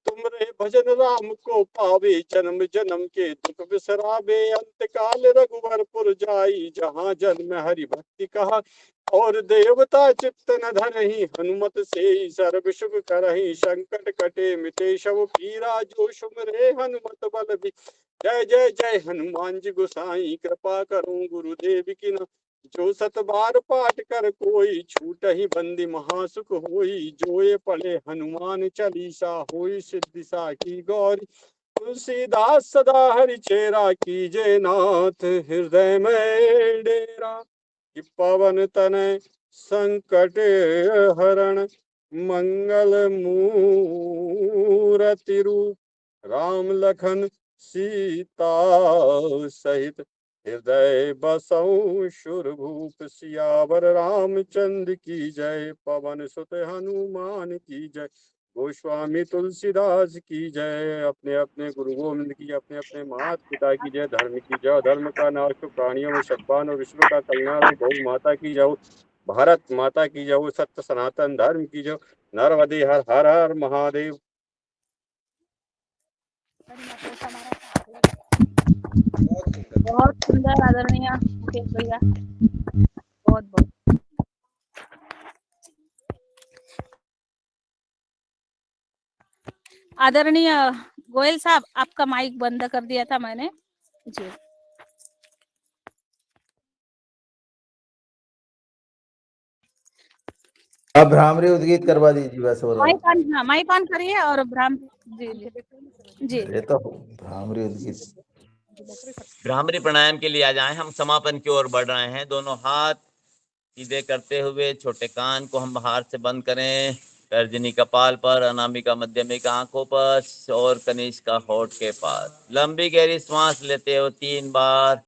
तुमरे भजन राम को पावे, जन्म जन्म के दुख बिसरावे। अंत काल रघुवरपुर जाई, जहाँ जन्म हरि भक्ति कहा। और देवता चित्त न धरहि, हनुमत से सर्व सुख करहि। संकट कटे मिटे सब पीरा, जो सुमरे हनुमत बल भी। जय जय जय हनुमान जी गोसाई, कृपा करो गुरुदेव की ना। जो सत बार पाठ कर कोई, छूट ही बंदी महासुख होई। जो ये पढ़े हनुमान चालीसा, होई सिद्धि साखी गौरी। तुलसीदास सदा हरि चेरा, कीजे नाथ हृदय में डेरा। कि पवन तनय संकट हरण, मंगल मूरति रूप। राम लखन सीता सहित, हृदय बसौ सुरभूप। सियावर रामचंद्र की जय, पवन सुत हनुमान की जय। गोस्वामी तुलसीदास की जय। अपने अपने गुरु गोविंद की, अपने अपने माता पिता की जय। धर्म की जय, धर्म का नाश हो, प्राणियों में सद्भाव और विश्व का कल्याण हो। गौ माता की जय, भारत माता की जय, सत्य सनातन धर्म की जय। नरवदे हर हर हर महादेव। बहुत सुंदर आदरणीय मुकेश भैया, बहुत बहुत। आदरणीय गोयल साहब, आपका माइक बंद कर दिया था मैंने जी। अब भ्रामरी उद्गीत करवा दीजिए बस। और माइक ऑन, हाँ माइक ऑन करिए। और ब्राह्म जी जी जी ये तो भ्रामरी उद्गीत। भ्रामरी प्राणायाम के लिए आ जाएं। हम समापन की ओर बढ़ रहे हैं। दोनों हाथ सीधे करते हुए छोटे कान को हम बाहर से बंद करें। तर्जनी कपाल पर, अनामिका मध्यमिका आंखों पर और कनिष्का होठ के पास। लंबी गहरी सांस लेते हो 3 बार।